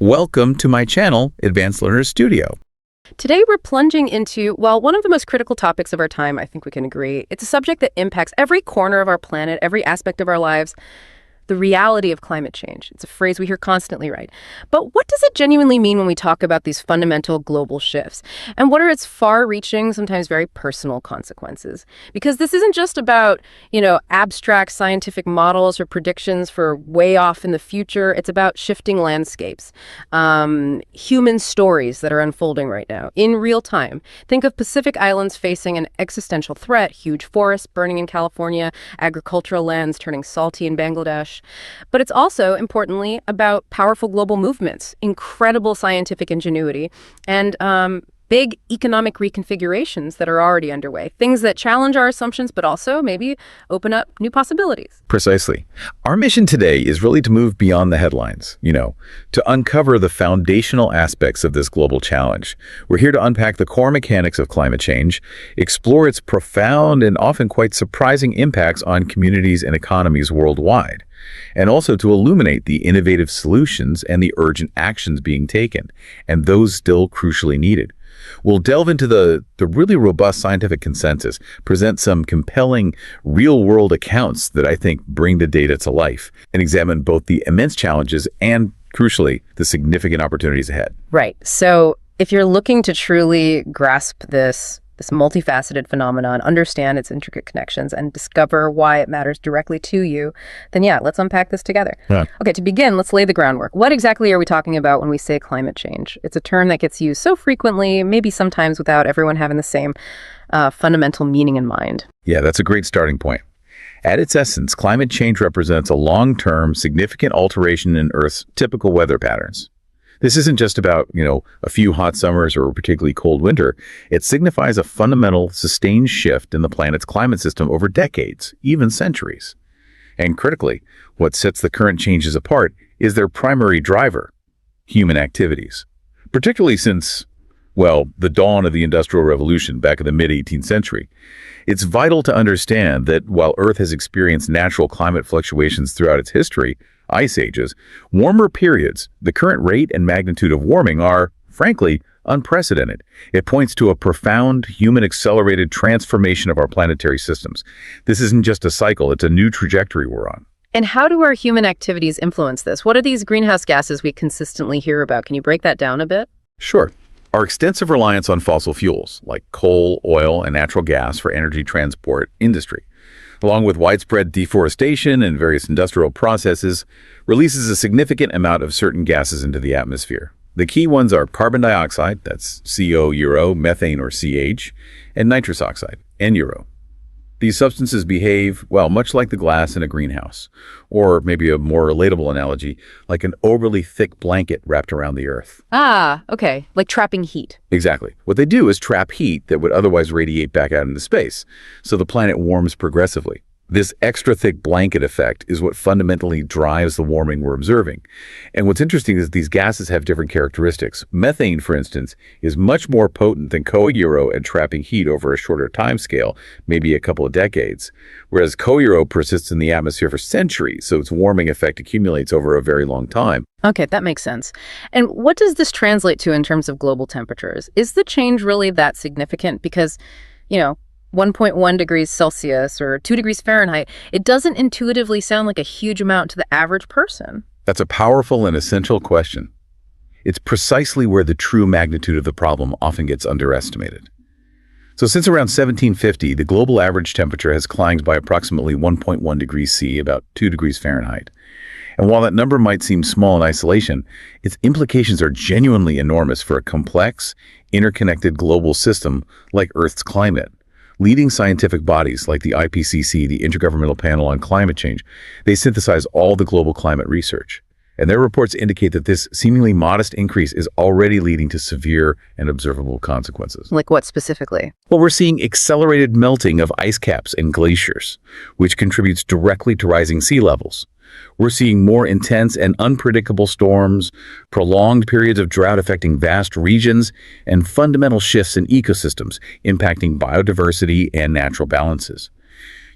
Welcome to my channel, Advanced Learners Studio. Today we're plunging into, well, one of the most critical topics of our time, I think we can agree. It's a subject that impacts every corner of our planet, every aspect of our lives. The reality of climate change. It's a phrase we hear constantly, right? But what does it genuinely mean when we talk about these fundamental global shifts? And what are its far-reaching, sometimes very personal consequences? Because this isn't just about, abstract scientific models or predictions for way off in the future. It's about shifting landscapes, human stories that are unfolding right now in real time. Think of Pacific Islands facing an existential threat, huge forests burning in California, agricultural lands turning salty in Bangladesh. But it's also, importantly, about powerful global movements, incredible scientific ingenuity, and big economic reconfigurations that are already underway. Things that challenge our assumptions, but also maybe open up new possibilities. Precisely. Our mission today is really to move beyond the headlines, to uncover the foundational aspects of this global challenge. We're here to unpack the core mechanics of climate change, explore its profound and often quite surprising impacts on communities and economies worldwide, and also to illuminate the innovative solutions and the urgent actions being taken, and those still crucially needed. We'll delve into the really robust scientific consensus, present some compelling real-world accounts that I think bring the data to life, and examine both the immense challenges and, crucially, the significant opportunities ahead. Right. So if you're looking to truly grasp this multifaceted phenomenon, understand its intricate connections, and discover why it matters directly to you, then let's unpack this together. Yeah. Okay, to begin, let's lay the groundwork. What exactly are we talking about when we say climate change? It's a term that gets used so frequently, maybe sometimes without everyone having the same fundamental meaning in mind. Yeah, that's a great starting point. At its essence, climate change represents a long-term, significant alteration in Earth's typical weather patterns. This isn't just about, a few hot summers or a particularly cold winter. It signifies a fundamental, sustained shift in the planet's climate system over decades, even centuries. And critically, what sets the current changes apart is their primary driver, human activities. Particularly since, the dawn of the Industrial Revolution back in the mid-18th century. It's vital to understand that while Earth has experienced natural climate fluctuations throughout its history, ice ages, warmer periods, the current rate and magnitude of warming are, frankly, unprecedented. It points to a profound, human-accelerated transformation of our planetary systems. This isn't just a cycle, it's a new trajectory we're on. And how do our human activities influence this? What are these greenhouse gases we consistently hear about? Can you break that down a bit? Sure. Our extensive reliance on fossil fuels, like coal, oil, and natural gas for energy transport industry, along with widespread deforestation and various industrial processes, releases a significant amount of certain gases into the atmosphere. The key ones are carbon dioxide, that's CO, methane or CH, and nitrous oxide, N-. These substances behave, much like the glass in a greenhouse, or maybe a more relatable analogy, like an overly thick blanket wrapped around the Earth. Ah, okay, like trapping heat. Exactly. What they do is trap heat that would otherwise radiate back out into space, so the planet warms progressively. This extra thick blanket effect is what fundamentally drives the warming we're observing. And what's interesting is these gases have different characteristics. Methane, for instance, is much more potent than CO at trapping heat over a shorter time scale, maybe a couple of decades, whereas CO persists in the atmosphere for centuries, so its warming effect accumulates over a very long time. Okay, that makes sense. And what does this translate to in terms of global temperatures? Is the change really that significant? Because, 1.1 degrees Celsius or 2 degrees Fahrenheit, it doesn't intuitively sound like a huge amount to the average person. That's a powerful and essential question. It's precisely where the true magnitude of the problem often gets underestimated. So since around 1750, the global average temperature has climbed by approximately 1.1 degrees C, about 2 degrees Fahrenheit. And while that number might seem small in isolation, its implications are genuinely enormous for a complex, interconnected global system like Earth's climate. Leading scientific bodies like the IPCC, the Intergovernmental Panel on Climate Change, they synthesize all the global climate research. And their reports indicate that this seemingly modest increase is already leading to severe and observable consequences. Like what specifically? Well, we're seeing accelerated melting of ice caps and glaciers, which contributes directly to rising sea levels. We're seeing more intense and unpredictable storms, prolonged periods of drought affecting vast regions, and fundamental shifts in ecosystems impacting biodiversity and natural balances.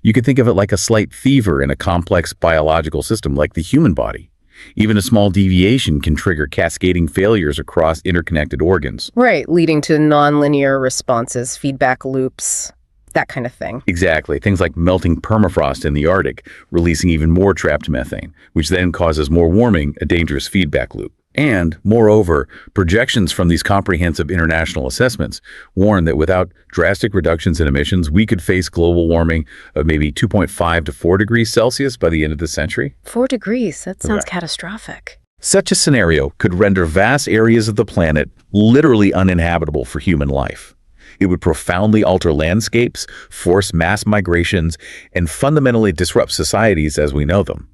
You could think of it like a slight fever in a complex biological system like the human body. Even a small deviation can trigger cascading failures across interconnected organs. Right, leading to nonlinear responses, feedback loops, that kind of thing. Exactly. Things like melting permafrost in the Arctic, releasing even more trapped methane, which then causes more warming, a dangerous feedback loop. And, moreover, projections from these comprehensive international assessments warn that without drastic reductions in emissions, we could face global warming of maybe 2.5 to 4 degrees Celsius by the end of the century. 4 degrees, that sounds Right. catastrophic. Such a scenario could render vast areas of the planet literally uninhabitable for human life. It would profoundly alter landscapes, force mass migrations, and fundamentally disrupt societies as we know them.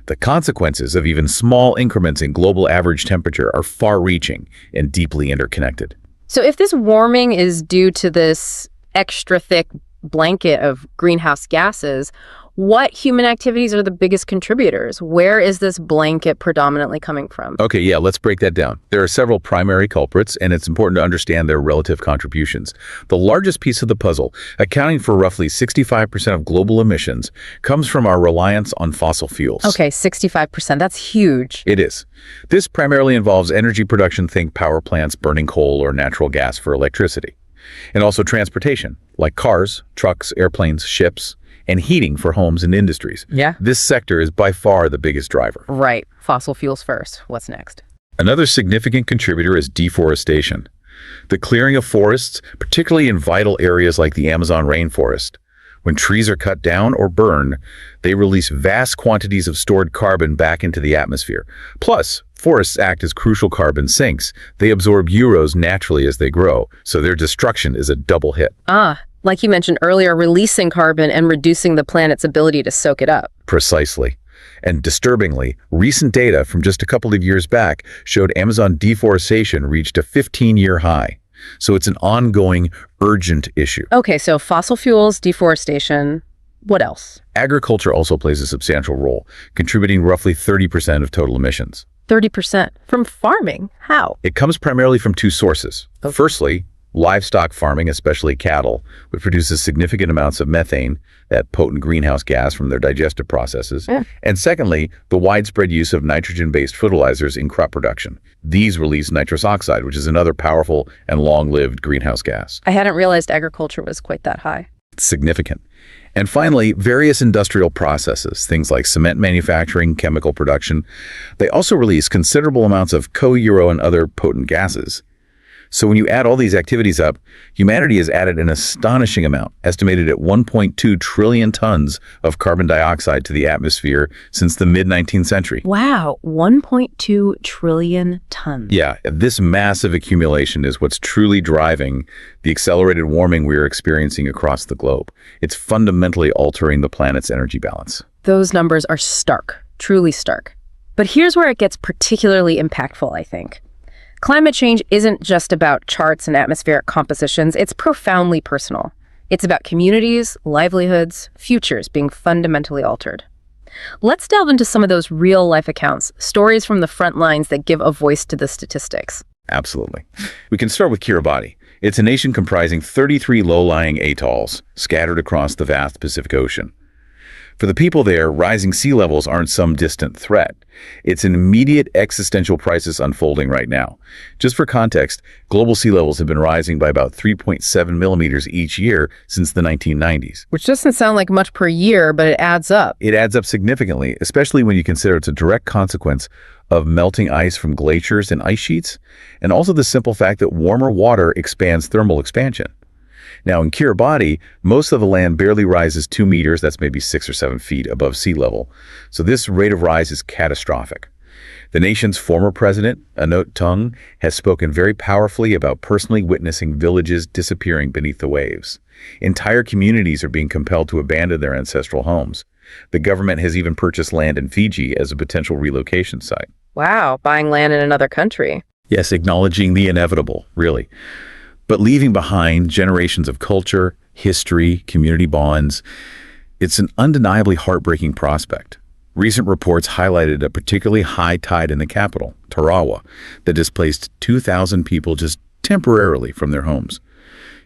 The consequences of even small increments in global average temperature are far-reaching and deeply interconnected. So if this warming is due to this extra thick blanket of greenhouse gases, what human activities are the biggest contributors? Where is this blanket predominantly coming from? Okay, yeah, let's break that down. There are several primary culprits, and it's important to understand their relative contributions. The largest piece of the puzzle, accounting for roughly 65% of global emissions, comes from our reliance on fossil fuels. Okay, 65%. That's huge. It is. This primarily involves energy production, think power plants burning coal or natural gas for electricity. And also transportation, like cars, trucks, airplanes, ships, and heating for homes and industries. Yeah. This sector is by far the biggest driver. Right. Fossil fuels first. What's next? Another significant contributor is deforestation. The clearing of forests, particularly in vital areas like the Amazon rainforest. When trees are cut down or burned, they release vast quantities of stored carbon back into the atmosphere. Plus, forests act as crucial carbon sinks. They absorb euros naturally as they grow, so their destruction is a double hit. Like you mentioned earlier, releasing carbon and reducing the planet's ability to soak it up. Precisely. And disturbingly, recent data from just a couple of years back showed Amazon deforestation reached a 15-year high. So it's an ongoing, urgent issue. Okay, so fossil fuels, deforestation, what else? Agriculture also plays a substantial role, contributing roughly 30% of total emissions. 30% from farming? How? It comes primarily from two sources. Okay. Firstly, livestock farming, especially cattle, which produces significant amounts of methane, that potent greenhouse gas from their digestive processes. Yeah. And secondly, the widespread use of nitrogen-based fertilizers in crop production. These release nitrous oxide, which is another powerful and long-lived greenhouse gas. I hadn't realized agriculture was quite that high. It's significant. And finally, various industrial processes, things like cement manufacturing, chemical production, they also release considerable amounts of co-euro and other potent gases. So when you add all these activities up, humanity has added an astonishing amount, estimated at 1.2 trillion tons of carbon dioxide to the atmosphere since the mid-19th century. Wow, 1.2 trillion tons. Yeah, this massive accumulation is what's truly driving the accelerated warming we're experiencing across the globe. It's fundamentally altering the planet's energy balance. Those numbers are stark, truly stark. But here's where it gets particularly impactful, I think. Climate change isn't just about charts and atmospheric compositions, it's profoundly personal. It's about communities, livelihoods, futures being fundamentally altered. Let's delve into some of those real-life accounts, stories from the front lines that give a voice to the statistics. Absolutely. We can start with Kiribati. It's a nation comprising 33 low-lying atolls scattered across the vast Pacific Ocean. For the people there, rising sea levels aren't some distant threat. It's an immediate existential crisis unfolding right now. Just for context, global sea levels have been rising by about 3.7 millimeters each year since the 1990s. Which doesn't sound like much per year, but it adds up. It adds up significantly, especially when you consider it's a direct consequence of melting ice from glaciers and ice sheets, and also the simple fact that warmer water expands thermal expansion. Now, in Kiribati, most of the land barely rises 2 meters, that's maybe 6 or 7 feet above sea level. So this rate of rise is catastrophic. The nation's former president, Anote Tung, has spoken very powerfully about personally witnessing villages disappearing beneath the waves. Entire communities are being compelled to abandon their ancestral homes. The government has even purchased land in Fiji as a potential relocation site. Wow, buying land in another country. Yes, acknowledging the inevitable, really. But leaving behind generations of culture, history, community bonds, it's an undeniably heartbreaking prospect. Recent reports highlighted a particularly high tide in the capital, Tarawa, that displaced 2,000 people just temporarily from their homes.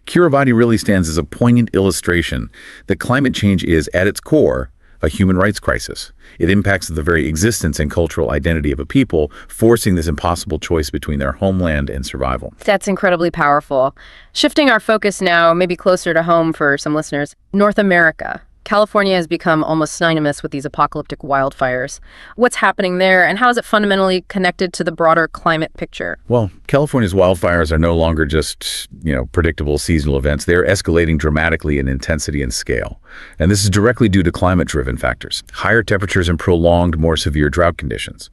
Kiribati really stands as a poignant illustration that climate change is, at its core, a human rights crisis. It impacts the very existence and cultural identity of a people, forcing this impossible choice between their homeland and survival. That's incredibly powerful. Shifting our focus now, maybe closer to home for some listeners, North America. California has become almost synonymous with these apocalyptic wildfires. What's happening there, and how is it fundamentally connected to the broader climate picture? Well, California's wildfires are no longer just, predictable seasonal events. They're escalating dramatically in intensity and scale. And this is directly due to climate-driven factors, higher temperatures and prolonged, more severe drought conditions.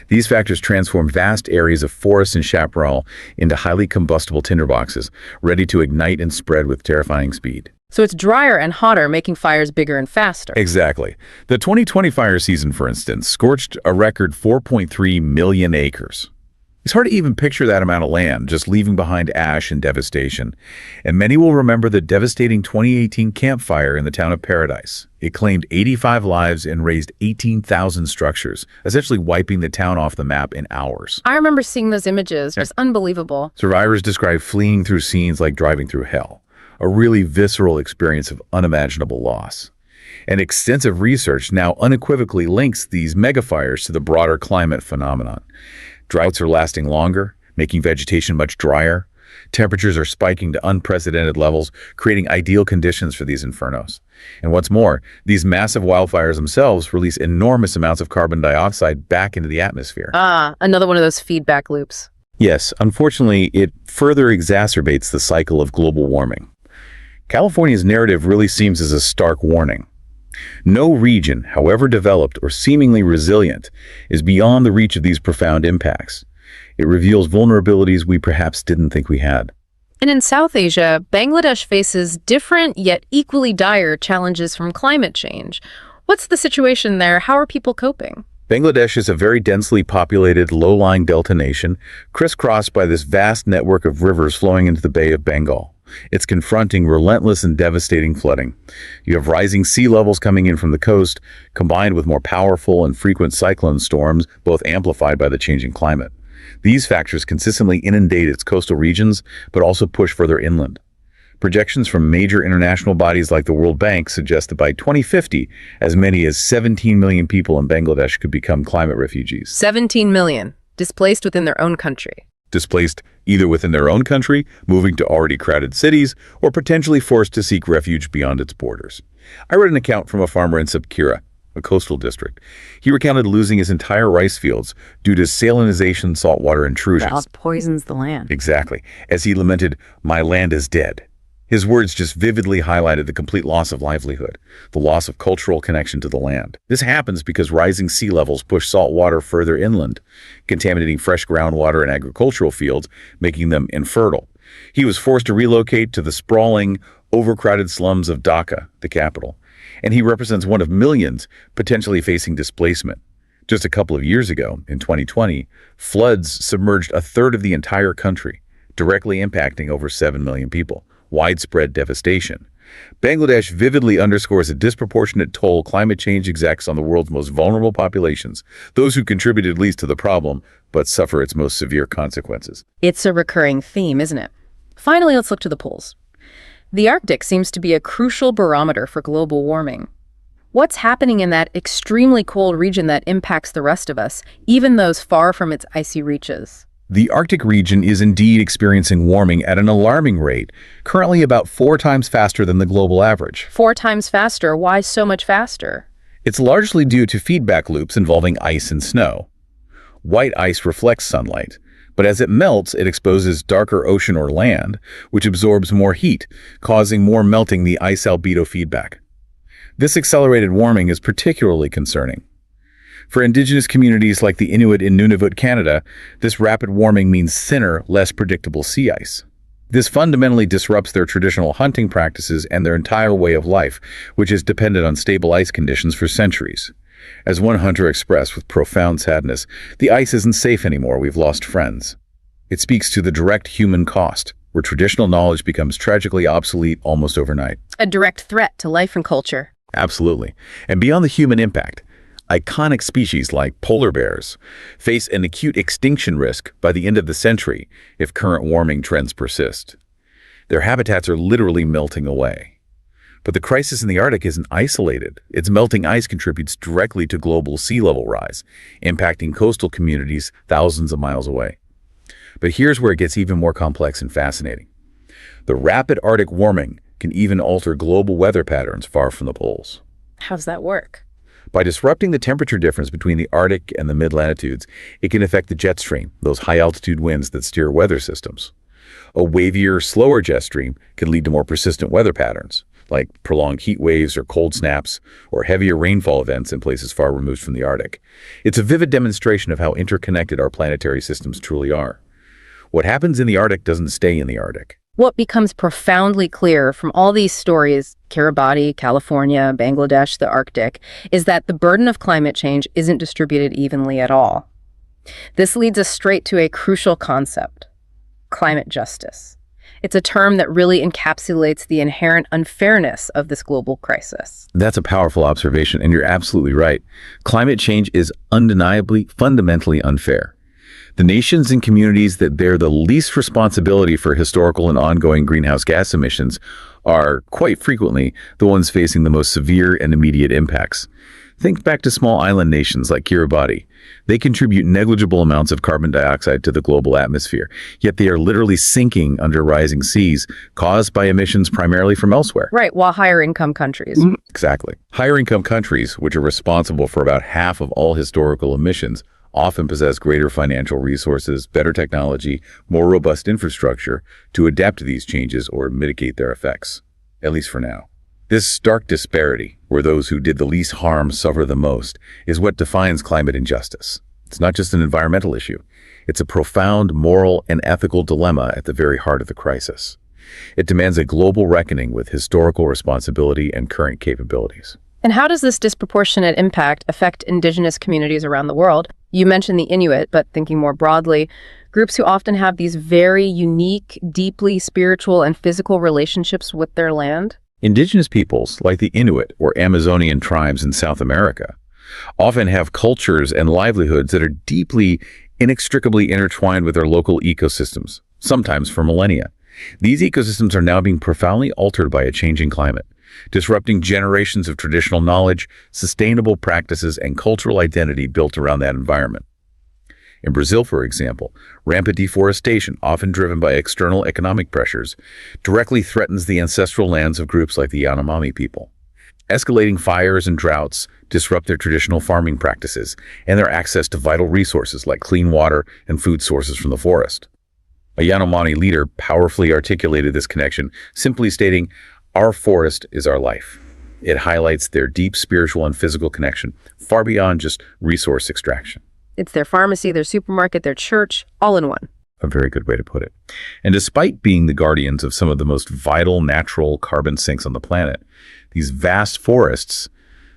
These factors transform vast areas of forest and chaparral into highly combustible tinderboxes, ready to ignite and spread with terrifying speed. So it's drier and hotter, making fires bigger and faster. Exactly. The 2020 fire season, for instance, scorched a record 4.3 million acres. It's hard to even picture that amount of land just leaving behind ash and devastation. And many will remember the devastating 2018 Camp Fire in the town of Paradise. It claimed 85 lives and razed 18,000 structures, essentially wiping the town off the map in hours. I remember seeing those images. It's unbelievable. Survivors describe fleeing through scenes like driving through hell. A really visceral experience of unimaginable loss. And extensive research now unequivocally links these megafires to the broader climate phenomenon. Droughts are lasting longer, making vegetation much drier. Temperatures are spiking to unprecedented levels, creating ideal conditions for these infernos. And what's more, these massive wildfires themselves release enormous amounts of carbon dioxide back into the atmosphere. Another one of those feedback loops. Yes, unfortunately, it further exacerbates the cycle of global warming. California's narrative really seems as a stark warning. No region, however developed or seemingly resilient, is beyond the reach of these profound impacts. It reveals vulnerabilities we perhaps didn't think we had. And in South Asia, Bangladesh faces different yet equally dire challenges from climate change. What's the situation there? How are people coping? Bangladesh is a very densely populated, low-lying delta nation, crisscrossed by this vast network of rivers flowing into the Bay of Bengal. It's confronting relentless and devastating flooding. You have rising sea levels coming in from the coast, combined with more powerful and frequent cyclone storms, both amplified by the changing climate. These factors consistently inundate its coastal regions, but also push further inland. Projections from major international bodies like the World Bank suggest that by 2050, as many as 17 million people in Bangladesh could become climate refugees. 17 million, displaced within their own country. Displaced either within their own country, moving to already crowded cities, or potentially forced to seek refuge beyond its borders. I read an account from a farmer in Sapkira, a coastal district. He recounted losing his entire rice fields due to salinization saltwater intrusions. That poisons the land. Exactly. As he lamented, "My land is dead." His words just vividly highlighted the complete loss of livelihood, the loss of cultural connection to the land. This happens because rising sea levels push salt water further inland, contaminating fresh groundwater and agricultural fields, making them infertile. He was forced to relocate to the sprawling, overcrowded slums of Dhaka, the capital, and he represents one of millions potentially facing displacement. Just a couple of years ago, in 2020, floods submerged a third of the entire country, directly impacting over 7 million people. Widespread devastation. Bangladesh vividly underscores a disproportionate toll climate change exacts on the world's most vulnerable populations, those who contributed least to the problem, but suffer its most severe consequences. It's a recurring theme, isn't it? Finally, let's look to the poles. The Arctic seems to be a crucial barometer for global warming. What's happening in that extremely cold region that impacts the rest of us, even those far from its icy reaches? The Arctic region is indeed experiencing warming at an alarming rate, currently about 4 times faster than the global average. 4 times faster? Why so much faster? It's largely due to feedback loops involving ice and snow. White ice reflects sunlight, but as it melts, it exposes darker ocean or land, which absorbs more heat, causing more melting the ice albedo feedback. This accelerated warming is particularly concerning. For indigenous communities like the Inuit in Nunavut, Canada, this rapid warming means thinner, less predictable sea ice. This fundamentally disrupts their traditional hunting practices and their entire way of life, which is dependent on stable ice conditions for centuries. As one hunter expressed with profound sadness, "The ice isn't safe anymore, we've lost friends." It speaks to the direct human cost, where traditional knowledge becomes tragically obsolete almost overnight. A direct threat to life and culture. Absolutely. And beyond the human impact, iconic species like polar bears face an acute extinction risk by the end of the century if current warming trends persist. Their habitats are literally melting away. But the crisis in the Arctic isn't isolated. Its melting ice contributes directly to global sea level rise, impacting coastal communities thousands of miles away. But here's where it gets even more complex and fascinating. The rapid Arctic warming can even alter global weather patterns far from the poles. How does that work? By disrupting the temperature difference between the Arctic and the mid-latitudes, it can affect the jet stream, those high-altitude winds that steer weather systems. A wavier, slower jet stream can lead to more persistent weather patterns, like prolonged heat waves or cold snaps, or heavier rainfall events in places far removed from the Arctic. It's a vivid demonstration of how interconnected our planetary systems truly are. What happens in the Arctic doesn't stay in the Arctic. What becomes profoundly clear from all these stories, Kiribati, California, Bangladesh, the Arctic, is that the burden of climate change isn't distributed evenly at all. This leads us straight to a crucial concept: climate justice. It's a term that really encapsulates the inherent unfairness of this global crisis. That's a powerful observation, and you're absolutely right. Climate change is undeniably, fundamentally unfair. The nations and communities that bear the least responsibility for historical and ongoing greenhouse gas emissions are, quite frequently, the ones facing the most severe and immediate impacts. Think back to small island nations like Kiribati. They contribute negligible amounts of carbon dioxide to the global atmosphere, yet they are literally sinking under rising seas caused by emissions primarily from elsewhere. Right, while higher income countries. Exactly. Higher income countries, which are responsible for about half of all historical emissions, often possess greater financial resources, better technology, more robust infrastructure to adapt to these changes or mitigate their effects, at least for now. This stark disparity, where those who did the least harm suffer the most, is what defines climate injustice. It's not just an environmental issue. It's a profound moral and ethical dilemma at the very heart of the crisis. It demands a global reckoning with historical responsibility and current capabilities. And how does this disproportionate impact affect indigenous communities around the world? You mentioned the Inuit, but thinking more broadly, groups who often have these very unique, deeply spiritual and physical relationships with their land. Indigenous peoples, like the Inuit or Amazonian tribes in South America, often have cultures and livelihoods that are deeply, inextricably intertwined with their local ecosystems, sometimes for millennia. These ecosystems are now being profoundly altered by a changing climate, disrupting generations of traditional knowledge, sustainable practices, and cultural identity built around that environment. In Brazil, for example, rampant deforestation, often driven by external economic pressures, directly threatens the ancestral lands of groups like the Yanomami people. Escalating fires and droughts disrupt their traditional farming practices and their access to vital resources like clean water and food sources from the forest. A Yanomami leader powerfully articulated this connection, simply stating, "Our forest is our life." It highlights their deep spiritual and physical connection, far beyond just resource extraction. It's their pharmacy, their supermarket, their church, all in one. A very good way to put it. And despite being the guardians of some of the most vital natural carbon sinks on the planet, these vast forests,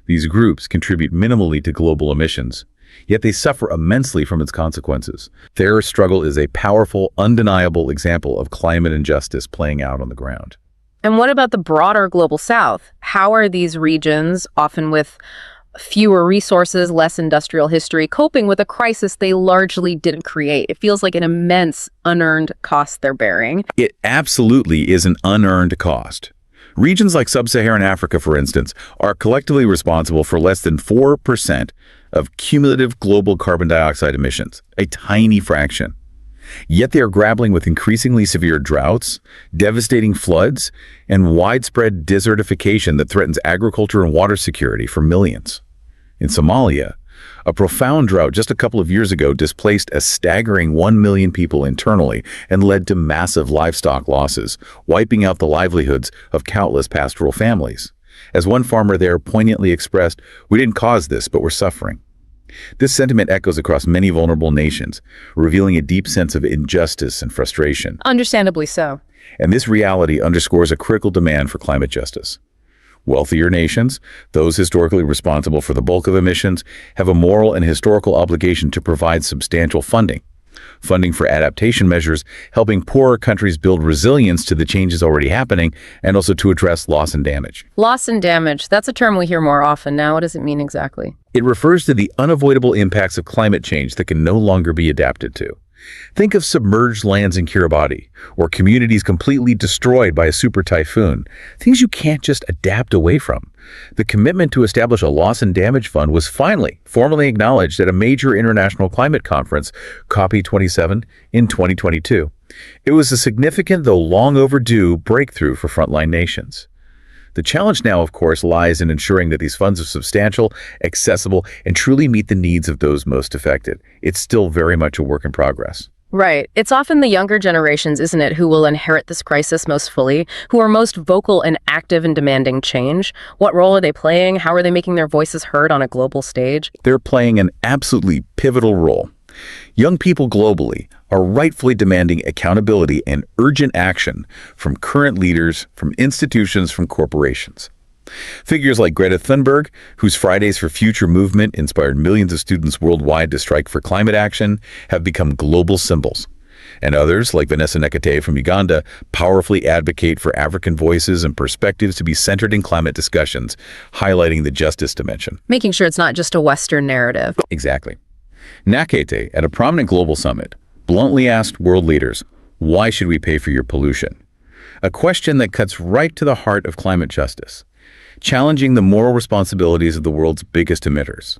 these groups contribute minimally to global emissions, yet they suffer immensely from its consequences. Their struggle is a powerful, undeniable example of climate injustice playing out on the ground. And what about the broader global south? How are these regions, often with fewer resources, less industrial history, coping with a crisis they largely didn't create? It feels like an immense unearned cost they're bearing. It absolutely is an unearned cost. Regions like sub-Saharan Africa, for instance, are collectively responsible for less than 4% of cumulative global carbon dioxide emissions, a tiny fraction. Yet they are grappling with increasingly severe droughts, devastating floods, and widespread desertification that threatens agriculture and water security for millions. In Somalia, a profound drought just a couple of years ago displaced a staggering 1 million people internally and led to massive livestock losses, wiping out the livelihoods of countless pastoral families. As one farmer there poignantly expressed, "We didn't cause this, but we're suffering." This sentiment echoes across many vulnerable nations, revealing a deep sense of injustice and frustration. Understandably so. And this reality underscores a critical demand for climate justice. Wealthier nations, those historically responsible for the bulk of emissions, have a moral and historical obligation to provide substantial funding for adaptation measures, helping poorer countries build resilience to the changes already happening, and also to address loss and damage. Loss and damage, that's a term we hear more often now. What does it mean exactly? It refers to the unavoidable impacts of climate change that can no longer be adapted to. Think of submerged lands in Kiribati, or communities completely destroyed by a super typhoon, things you can't just adapt away from. The commitment to establish a loss and damage fund was finally formally acknowledged at a major international climate conference, COP27, in 2022. It was a significant, though long overdue, breakthrough for frontline nations. The challenge now, of course, lies in ensuring that these funds are substantial, accessible, and truly meet the needs of those most affected. It's still very much a work in progress. Right. It's often the younger generations, isn't it, who will inherit this crisis most fully, who are most vocal and active in demanding change. What role are they playing? How are they making their voices heard on a global stage? They're playing an absolutely pivotal role. Young people globally are rightfully demanding accountability and urgent action from current leaders, from institutions, from corporations. Figures like Greta Thunberg, whose Fridays for Future movement inspired millions of students worldwide to strike for climate action, have become global symbols. And others, like Vanessa Nakate from Uganda, powerfully advocate for African voices and perspectives to be centered in climate discussions, highlighting the justice dimension. Making sure it's not just a Western narrative. Exactly. Nakate, at a prominent global summit, bluntly asked world leaders, "Why should we pay for your pollution?" A question that cuts right to the heart of climate justice, challenging the moral responsibilities of the world's biggest emitters.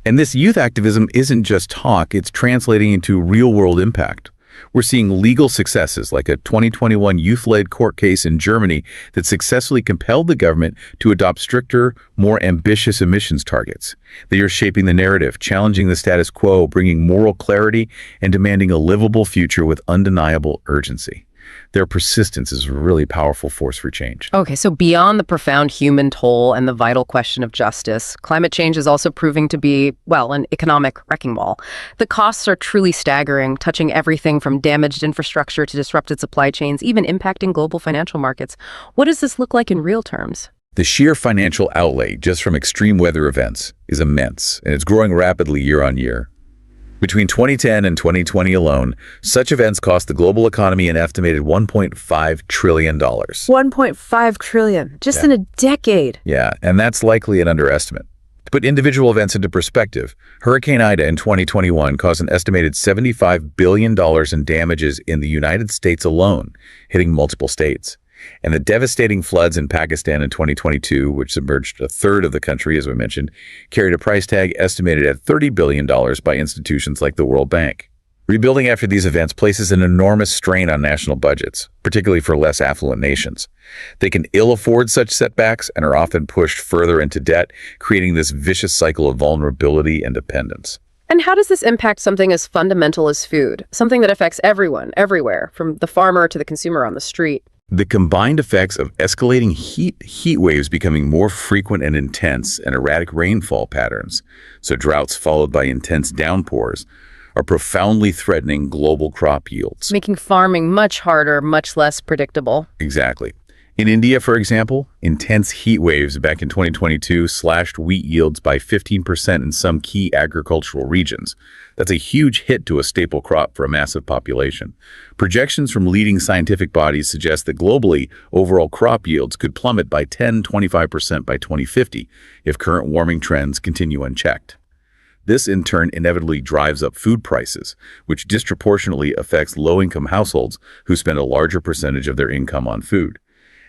And this youth activism isn't just talk, it's translating into real-world impact. We're seeing legal successes like a 2021 youth-led court case in Germany that successfully compelled the government to adopt stricter, more ambitious emissions targets. They are shaping the narrative, challenging the status quo, bringing moral clarity, and demanding a livable future with undeniable urgency. Their persistence is a really powerful force for change. Okay, so beyond the profound human toll and the vital question of justice, climate change is also proving to be, well, an economic wrecking ball. The costs are truly staggering, touching everything from damaged infrastructure to disrupted supply chains, even impacting global financial markets. What does this look like in real terms? The sheer financial outlay just from extreme weather events is immense, and it's growing rapidly year on year. Between 2010 and 2020 alone, such events cost the global economy an estimated $1.5 trillion. $1.5 trillion, just in a decade. Yeah, and that's likely an underestimate. To put individual events into perspective, Hurricane Ida in 2021 caused an estimated $75 billion in damages in the United States alone, hitting multiple states. And the devastating floods in Pakistan in 2022, which submerged a third of the country, as we mentioned, carried a price tag estimated at $30 billion by institutions like the World Bank. Rebuilding after these events places an enormous strain on national budgets, particularly for less affluent nations. They can ill afford such setbacks and are often pushed further into debt, creating this vicious cycle of vulnerability and dependence. And how does this impact something as fundamental as food? Something that affects everyone, everywhere, from the farmer to the consumer on the street. The combined effects of escalating heat waves becoming more frequent and intense, and erratic rainfall patterns, so droughts followed by intense downpours, are profoundly threatening global crop yields. Making farming much harder, much less predictable. Exactly. In India, for example, intense heat waves back in 2022 slashed wheat yields by 15% in some key agricultural regions. That's a huge hit to a staple crop for a massive population. Projections from leading scientific bodies suggest that globally, overall crop yields could plummet by 10–25% by 2050 if current warming trends continue unchecked. This, in turn, inevitably drives up food prices, which disproportionately affects low-income households who spend a larger percentage of their income on food.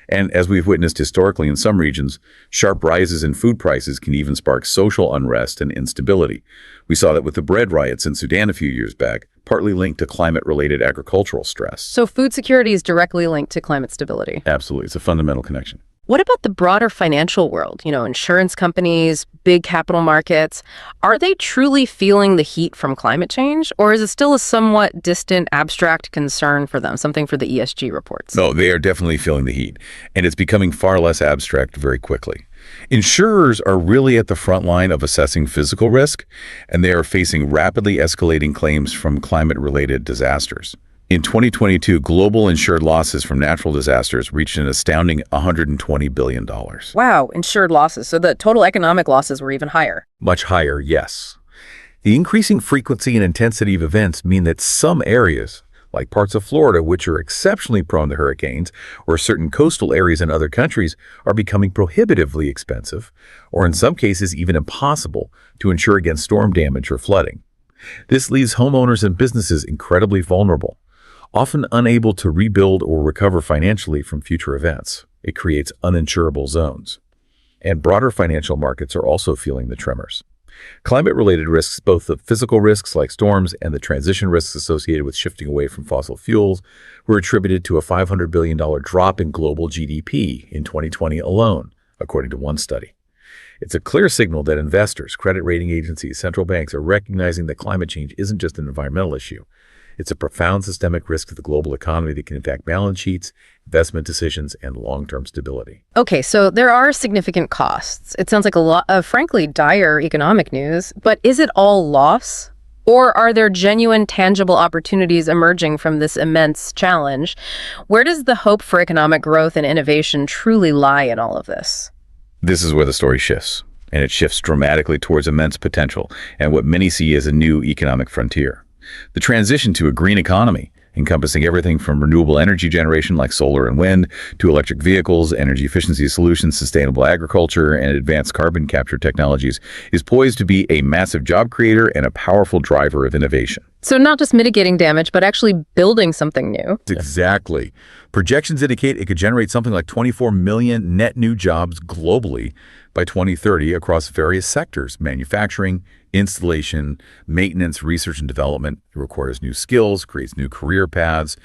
And as we've witnessed historically in some regions, sharp rises in food prices can even spark social unrest and instability. We saw that with the bread riots in Sudan a few years back, partly linked to climate-related agricultural stress. So food security is directly linked to climate stability. Absolutely. It's a fundamental connection. What about the broader financial world? Insurance companies, big capital markets. Are they truly feeling the heat from climate change? Or is it still a somewhat distant, abstract concern for them, something for the ESG reports? No, they are definitely feeling the heat. And it's becoming far less abstract very quickly. Insurers are really at the front line of assessing physical risk, and they are facing rapidly escalating claims from climate-related disasters. In 2022, global insured losses from natural disasters reached an astounding $120 billion. Wow, insured losses. So the total economic losses were even higher. Much higher, yes. The increasing frequency and intensity of events mean that some areas, like parts of Florida, which are exceptionally prone to hurricanes, or certain coastal areas in other countries, are becoming prohibitively expensive, or in some cases even impossible, to insure against storm damage or flooding. This leaves homeowners and businesses incredibly vulnerable, often unable to rebuild or recover financially from future events. It creates uninsurable zones. And broader financial markets are also feeling the tremors. Climate-related risks, both the physical risks like storms and the transition risks associated with shifting away from fossil fuels, were attributed to a $500 billion drop in global GDP in 2020 alone, according to one study. It's a clear signal that investors, credit rating agencies, central banks are recognizing that climate change isn't just an environmental issue. It's a profound systemic risk to the global economy that can impact balance sheets, investment decisions, and long-term stability. Okay, so there are significant costs. It sounds like a lot of, frankly, dire economic news, but is it all loss? Or are there genuine, tangible opportunities emerging from this immense challenge? Where does the hope for economic growth and innovation truly lie in all of this? This is where the story shifts, and it shifts dramatically towards immense potential and what many see as a new economic frontier. The transition to a green economy, encompassing everything from renewable energy generation like solar and wind, to electric vehicles, energy efficiency solutions, sustainable agriculture, and advanced carbon capture technologies, is poised to be a massive job creator and a powerful driver of innovation. So not just mitigating damage, but actually building something new. Exactly. Projections indicate it could generate something like 24 million net new jobs globally by 2030 across various sectors: manufacturing, installation, maintenance, research and development. It requires new skills, creates new career paths,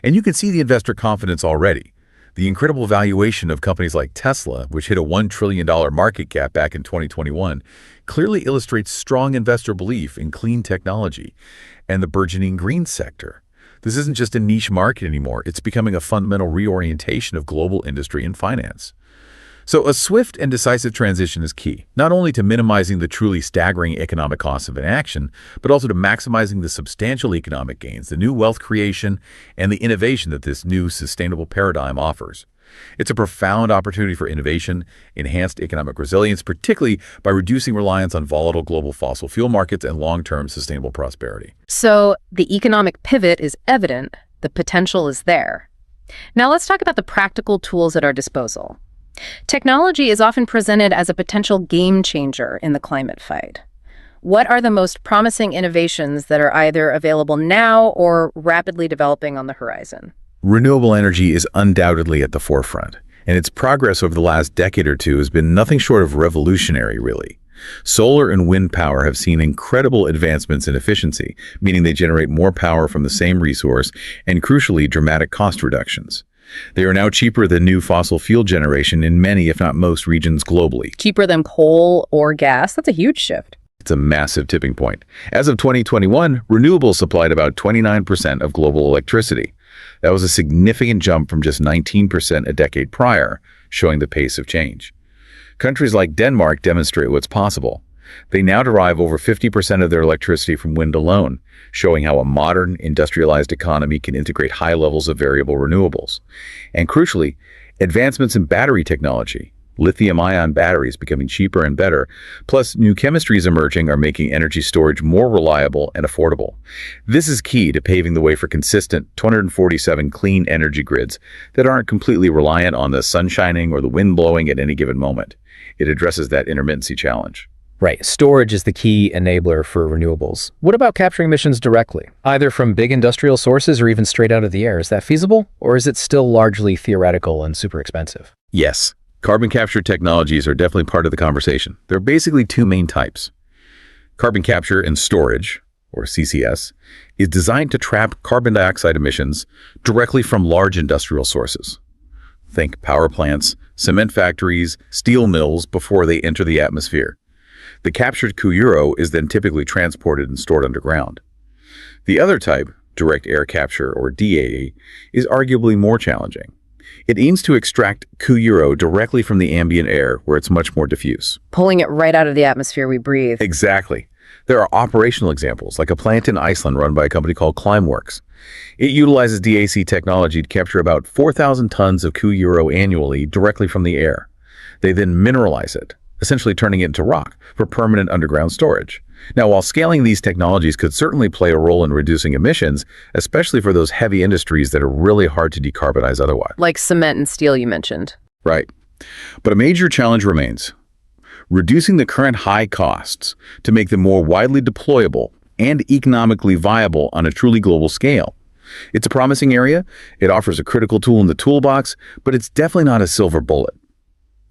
and you can see the investor confidence already. The incredible valuation of companies like Tesla, which hit a $1 trillion market cap back in 2021, clearly illustrates strong investor belief in clean technology and the burgeoning green sector. This isn't just a niche market anymore. It's becoming a fundamental reorientation of global industry and finance. So a swift and decisive transition is key, not only to minimizing the truly staggering economic costs of inaction, but also to maximizing the substantial economic gains, the new wealth creation, and the innovation that this new sustainable paradigm offers. It's a profound opportunity for innovation, enhanced economic resilience, particularly by reducing reliance on volatile global fossil fuel markets and long-term sustainable prosperity. So the economic pivot is evident, the potential is there. Now let's talk about the practical tools at our disposal. Technology is often presented as a potential game changer in the climate fight. What are the most promising innovations that are either available now or rapidly developing on the horizon? Renewable energy is undoubtedly at the forefront, and its progress over the last decade or two has been nothing short of revolutionary, really. Solar and wind power have seen incredible advancements in efficiency, meaning they generate more power from the same resource, and crucially, dramatic cost reductions. They are now cheaper than new fossil fuel generation in many, if not most, regions globally. Cheaper than coal or gas? That's a huge shift. It's a massive tipping point. As of 2021, renewables supplied about 29% of global electricity. That was a significant jump from just 19% a decade prior, showing the pace of change. Countries like Denmark demonstrate what's possible. They now derive over 50% of their electricity from wind alone, showing how a modern, industrialized economy can integrate high levels of variable renewables. And crucially, advancements in battery technology, lithium-ion batteries becoming cheaper and better, plus new chemistries emerging are making energy storage more reliable and affordable. This is key to paving the way for consistent 247 clean energy grids that aren't completely reliant on the sun shining or the wind blowing at any given moment. It addresses that intermittency challenge. Right. Storage is the key enabler for renewables. What about capturing emissions directly, either from big industrial sources or even straight out of the air? Is that feasible, or is it still largely theoretical and super expensive? Yes, carbon capture technologies are definitely part of the conversation. There are basically two main types. Carbon capture and storage, or CCS, is designed to trap carbon dioxide emissions directly from large industrial sources. Think power plants, cement factories, steel mills before they enter the atmosphere. The captured Euro is then typically transported and stored underground. The other type, direct air capture or DAE, is arguably more challenging. It aims to extract Euro directly from the ambient air where it's much more diffuse. Pulling it right out of the atmosphere we breathe. Exactly. There are operational examples, like a plant in Iceland run by a company called Climeworks. It utilizes DAC technology to capture about 4,000 tons of Euro annually directly from the air. They then mineralize it, essentially turning it into rock for permanent underground storage. Now, while scaling these technologies could certainly play a role in reducing emissions, especially for those heavy industries that are really hard to decarbonize otherwise. Like cement and steel you mentioned. Right. But a major challenge remains: reducing the current high costs to make them more widely deployable, and economically viable on a truly global scale. It's a promising area, it offers a critical tool in the toolbox, but it's definitely not a silver bullet.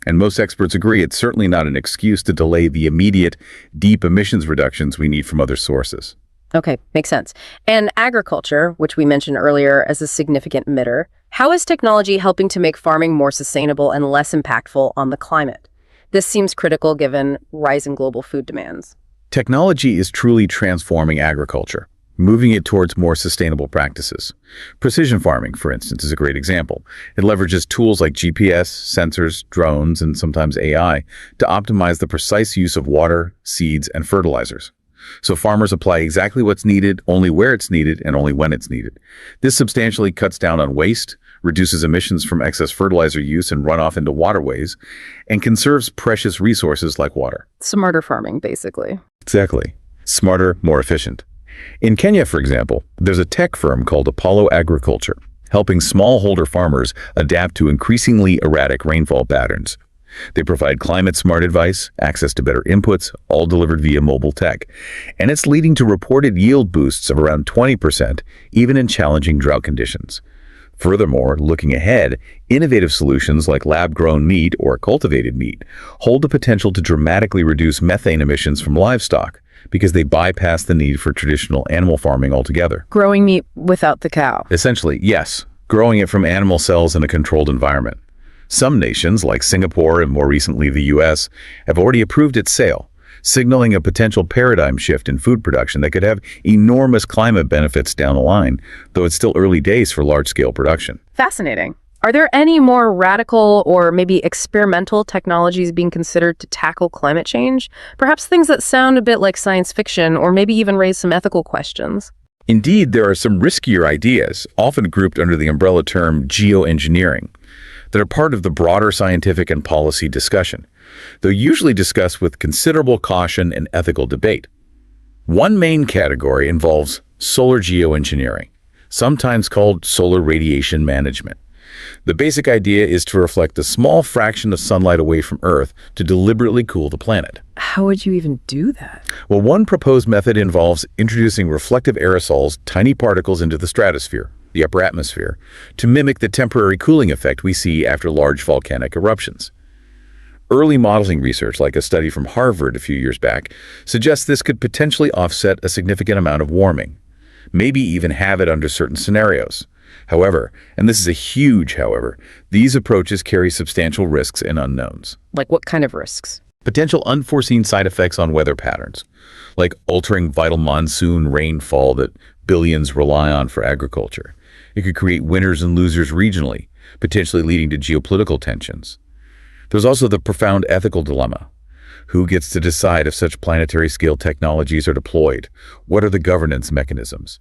And most experts agree it's certainly not an excuse to delay the immediate, deep emissions reductions we need from other sources. Okay, makes sense. And agriculture, which we mentioned earlier as a significant emitter, how is technology helping to make farming more sustainable and less impactful on the climate? This seems critical given rising global food demands. Technology is truly transforming agriculture, moving it towards more sustainable practices. Precision farming, for instance, is a great example. It leverages tools like GPS, sensors, drones, and sometimes AI to optimize the precise use of water, seeds, and fertilizers. So farmers apply exactly what's needed, only where it's needed, and only when it's needed. This substantially cuts down on waste, reduces emissions from excess fertilizer use and runoff into waterways, and conserves precious resources like water. Smarter farming, basically. Exactly. Smarter, more efficient. In Kenya, for example, there's a tech firm called Apollo Agriculture, helping smallholder farmers adapt to increasingly erratic rainfall patterns. They provide climate-smart advice, access to better inputs, all delivered via mobile tech. And it's leading to reported yield boosts of around 20%, even in challenging drought conditions. Furthermore, looking ahead, innovative solutions like lab-grown meat or cultivated meat hold the potential to dramatically reduce methane emissions from livestock because they bypass the need for traditional animal farming altogether. Growing meat without the cow. Essentially, yes, growing it from animal cells in a controlled environment. Some nations, like Singapore and more recently the US, have already approved its sale, signaling a potential paradigm shift in food production that could have enormous climate benefits down the line, though it's still early days for large-scale production. Fascinating. Are there any more radical or maybe experimental technologies being considered to tackle climate change? Perhaps things that sound a bit like science fiction or maybe even raise some ethical questions? Indeed, there are some riskier ideas, often grouped under the umbrella term geoengineering, that are part of the broader scientific and policy discussion, though usually discussed with considerable caution and ethical debate. One main category involves solar geoengineering, sometimes called solar radiation management. The basic idea is to reflect a small fraction of sunlight away from Earth to deliberately cool the planet. How would you even do that? Well, one proposed method involves introducing reflective aerosols, tiny particles into the stratosphere, the upper atmosphere, to mimic the temporary cooling effect we see after large volcanic eruptions. Early modeling research, like a study from Harvard a few years back, suggests this could potentially offset a significant amount of warming, maybe even have it under certain scenarios. However, and this is a huge however, these approaches carry substantial risks and unknowns. Like what kind of risks? Potential unforeseen side effects on weather patterns, like altering vital monsoon rainfall that billions rely on for agriculture. It could create winners and losers regionally, potentially leading to geopolitical tensions. There's also the profound ethical dilemma. Who gets to decide if such planetary-scale technologies are deployed? What are the governance mechanisms?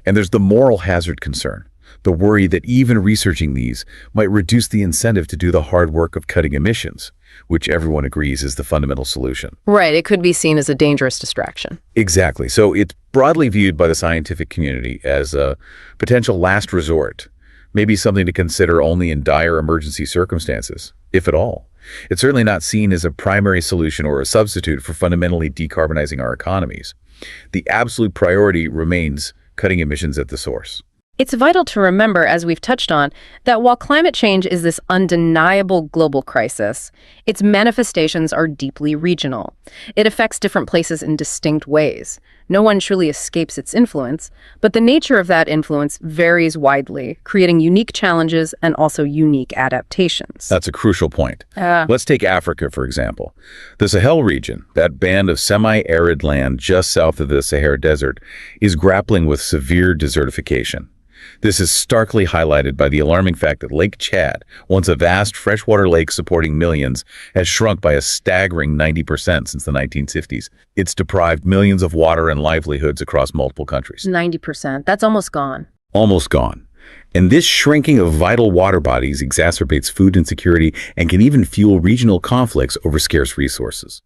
And there's the moral hazard concern, the worry that even researching these might reduce the incentive to do the hard work of cutting emissions, which everyone agrees is the fundamental solution. Right, it could be seen as a dangerous distraction. Exactly. So it's broadly viewed by the scientific community as a potential last resort, maybe something to consider only in dire emergency circumstances, if at all. It's certainly not seen as a primary solution or a substitute for fundamentally decarbonizing our economies. The absolute priority remains cutting emissions at the source. It's vital to remember, as we've touched on, that while climate change is this undeniable global crisis, its manifestations are deeply regional. It affects different places in distinct ways. No one truly escapes its influence, but the nature of that influence varies widely, creating unique challenges and also unique adaptations. That's a crucial point. Let's take Africa, for example. The Sahel region, that band of semi-arid land just south of the Sahara Desert, is grappling with severe desertification. This is starkly highlighted by the alarming fact that Lake Chad, once a vast freshwater lake supporting millions, has shrunk by a staggering 90% since the 1950s. It's deprived millions of water and livelihoods across multiple countries. 90%. That's almost gone. Almost gone. And this shrinking of vital water bodies exacerbates food insecurity and can even fuel regional conflicts over scarce resources.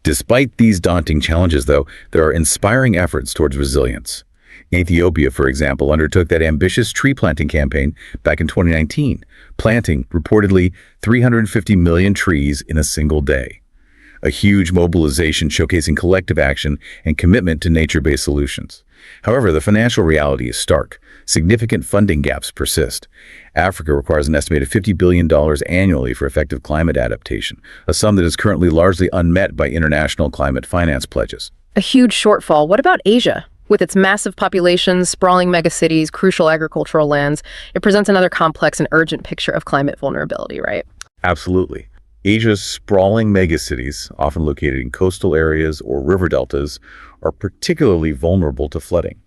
Despite these daunting challenges, though, there are inspiring efforts towards resilience. Ethiopia, for example, undertook that ambitious tree planting campaign back in 2019, planting reportedly 350 million trees in a single day. a huge mobilization showcasing collective action and commitment to nature-based solutions. However, the financial reality is stark. Significant funding gaps persist. Africa requires an estimated $50 billion annually for effective climate adaptation, a sum that is currently largely unmet by international climate finance pledges. A huge shortfall. What about Asia? With its massive populations, sprawling megacities, crucial agricultural lands, it presents another complex and urgent picture of climate vulnerability, right? Absolutely. Asia's sprawling megacities, often located in coastal areas or river deltas, are particularly vulnerable to flooding.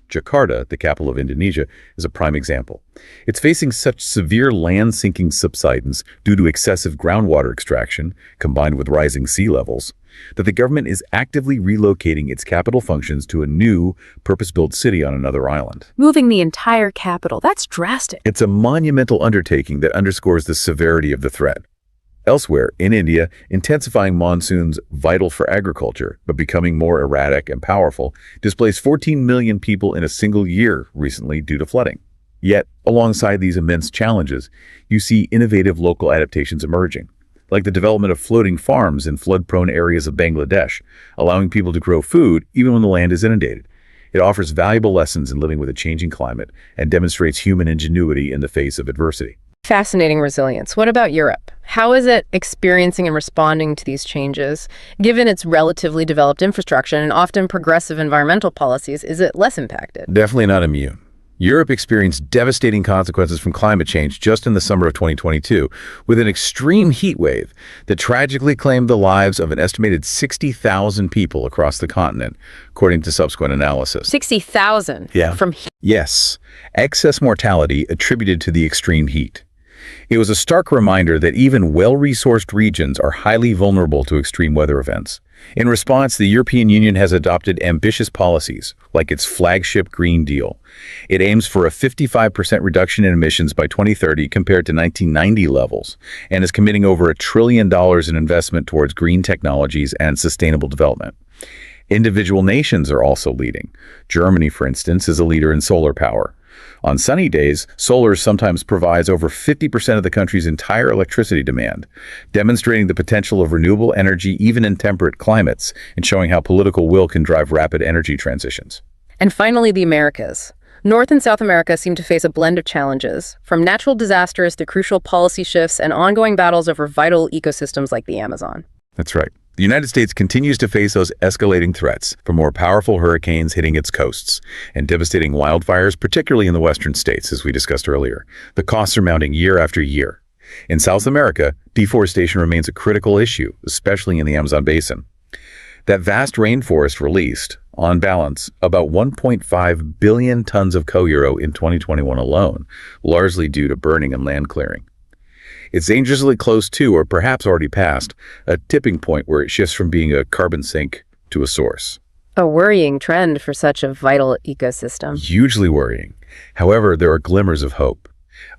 Jakarta, the capital of Indonesia, is a prime example. It's facing such severe land-sinking subsidence due to excessive groundwater extraction, combined with rising sea levels, that the government is actively relocating its capital functions to a new, purpose-built city on another island. Moving the entire capital, that's drastic. It's a monumental undertaking that underscores the severity of the threat. Elsewhere, in India, intensifying monsoons vital for agriculture, but becoming more erratic and powerful, displaced 14 million people in a single year recently due to flooding. Yet, alongside these immense challenges, you see innovative local adaptations emerging, like the development of floating farms in flood-prone areas of Bangladesh, allowing people to grow food even when the land is inundated. It offers valuable lessons in living with a changing climate and demonstrates human ingenuity in the face of adversity. Fascinating resilience. What about Europe? How is it experiencing and responding to these changes? Given its relatively developed infrastructure and often progressive environmental policies, is it less impacted? Definitely not immune. Europe experienced devastating consequences from climate change just in the summer of 2022, with an extreme heat wave that tragically claimed the lives of an estimated 60,000 people across the continent, according to subsequent analysis. 60,000? Yeah. From heat. Yes, excess mortality attributed to the extreme heat. It was a stark reminder that even well-resourced regions are highly vulnerable to extreme weather events. In response, the European Union has adopted ambitious policies, like its flagship Green Deal. It aims for a 55% reduction in emissions by 2030 compared to 1990 levels, and is committing over $1 trillion in investment towards green technologies and sustainable development. Individual nations are also leading. Germany, for instance, is a leader in solar power. On sunny days, solar sometimes provides over 50% of the country's entire electricity demand, demonstrating the potential of renewable energy even in temperate climates and showing how political will can drive rapid energy transitions. And finally, the Americas. North and South America seem to face a blend of challenges, from natural disasters to crucial policy shifts and ongoing battles over vital ecosystems like the Amazon. That's right. The United States continues to face those escalating threats, from more powerful hurricanes hitting its coasts and devastating wildfires, particularly in the western states, as we discussed earlier. The costs are mounting year after year. In South America, deforestation remains a critical issue, especially in the Amazon basin. That vast rainforest released, on balance, about 1.5 billion tons of co-euro in 2021 alone, largely due to burning and land clearing. It's dangerously close to, or perhaps already past, a tipping point where it shifts from being a carbon sink to a source. A worrying trend for such a vital ecosystem. Hugely worrying. However, there are glimmers of hope.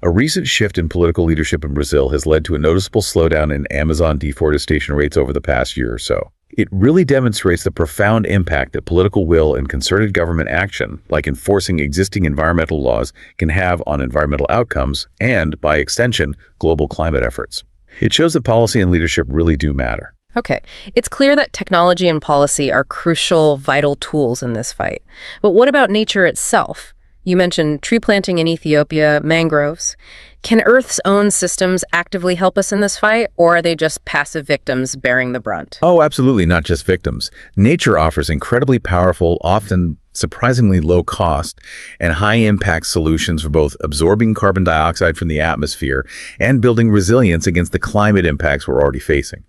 A recent shift in political leadership in Brazil has led to a noticeable slowdown in Amazon deforestation rates over the past year or so. It really demonstrates the profound impact that political will and concerted government action, like enforcing existing environmental laws, can have on environmental outcomes and, by extension, global climate efforts. It shows that policy and leadership really do matter. Okay, it's clear that technology and policy are crucial, vital tools in this fight. But what about nature itself? You mentioned tree planting in Ethiopia, mangroves. Can Earth's own systems actively help us in this fight, or are they just passive victims bearing the brunt? Oh, absolutely not just victims. Nature offers incredibly powerful, often surprisingly low cost, and high impact solutions for both absorbing carbon dioxide from the atmosphere and building resilience against the climate impacts we're already facing.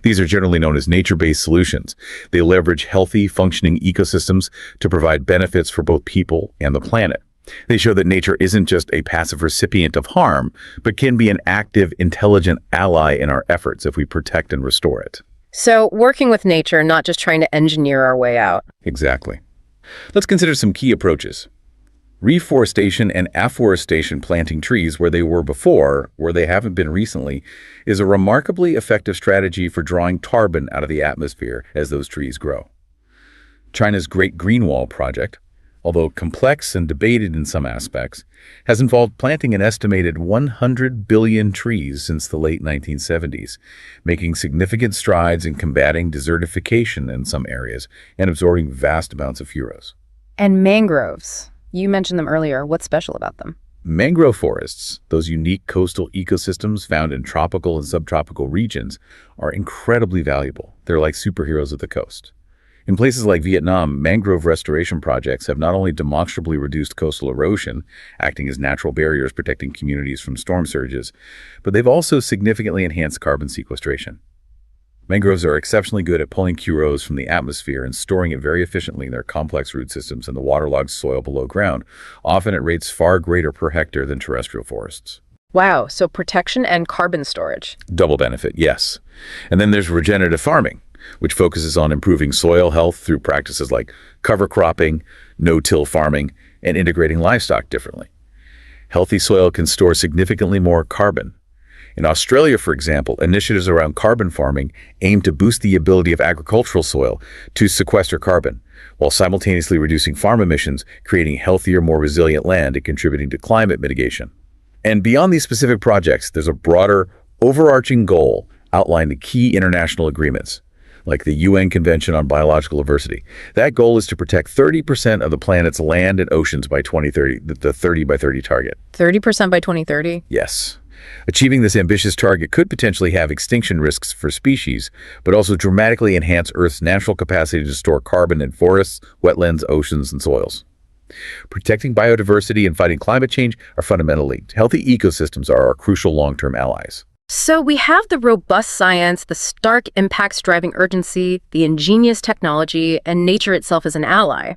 These are generally known as nature-based solutions. They leverage healthy, functioning ecosystems to provide benefits for both people and the planet. They show that nature isn't just a passive recipient of harm, but can be an active, intelligent ally in our efforts if we protect and restore it. So, working with nature, not just trying to engineer our way out. Exactly. Let's consider some key approaches. Reforestation and afforestation, planting trees where they were before, where they haven't been recently, is a remarkably effective strategy for drawing carbon out of the atmosphere as those trees grow. China's Great Green Wall project, although complex and debated in some aspects, has involved planting an estimated 100 billion trees since the late 1970s, making significant strides in combating desertification in some areas and absorbing vast amounts of heroes. And mangroves. You mentioned them earlier. What's special about them? Mangrove forests, those unique coastal ecosystems found in tropical and subtropical regions, are incredibly valuable. They're like superheroes of the coast. In places like Vietnam, mangrove restoration projects have not only demonstrably reduced coastal erosion, acting as natural barriers protecting communities from storm surges, but they've also significantly enhanced carbon sequestration. Mangroves are exceptionally good at pulling Q from the atmosphere and storing it very efficiently in their complex root systems in the waterlogged soil below ground, often at rates far greater per hectare than terrestrial forests. Wow, so protection and carbon storage. Double benefit, yes. And then there's regenerative farming, which focuses on improving soil health through practices like cover cropping, no-till farming, and integrating livestock differently. Healthy soil can store significantly more carbon. In Australia, for example, initiatives around carbon farming aim to boost the ability of agricultural soil to sequester carbon, while simultaneously reducing farm emissions, creating healthier, more resilient land, and contributing to climate mitigation. And beyond these specific projects, there's a broader, overarching goal outlined in key international agreements, like the UN Convention on Biological Diversity. That goal is to protect 30% of the planet's land and oceans by 2030, the 30 by 30 target. 30% by 2030? Yes. Achieving this ambitious target could potentially have extinction risks for species, but also dramatically enhance Earth's natural capacity to store carbon in forests, wetlands, oceans, and soils. Protecting biodiversity and fighting climate change are fundamentally linked. Healthy ecosystems are our crucial long-term allies. So we have the robust science, the stark impacts driving urgency, the ingenious technology, and nature itself as an ally.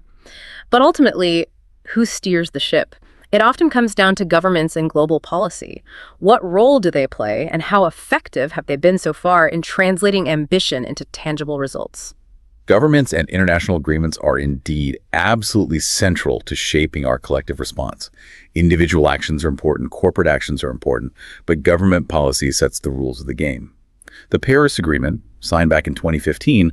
But ultimately, who steers the ship? It often comes down to governments and global policy. What role do they play, and how effective have they been so far in translating ambition into tangible results? Governments and international agreements are indeed absolutely central to shaping our collective response. Individual actions are important, corporate actions are important, but government policy sets the rules of the game. The Paris Agreement, signed back in 2015,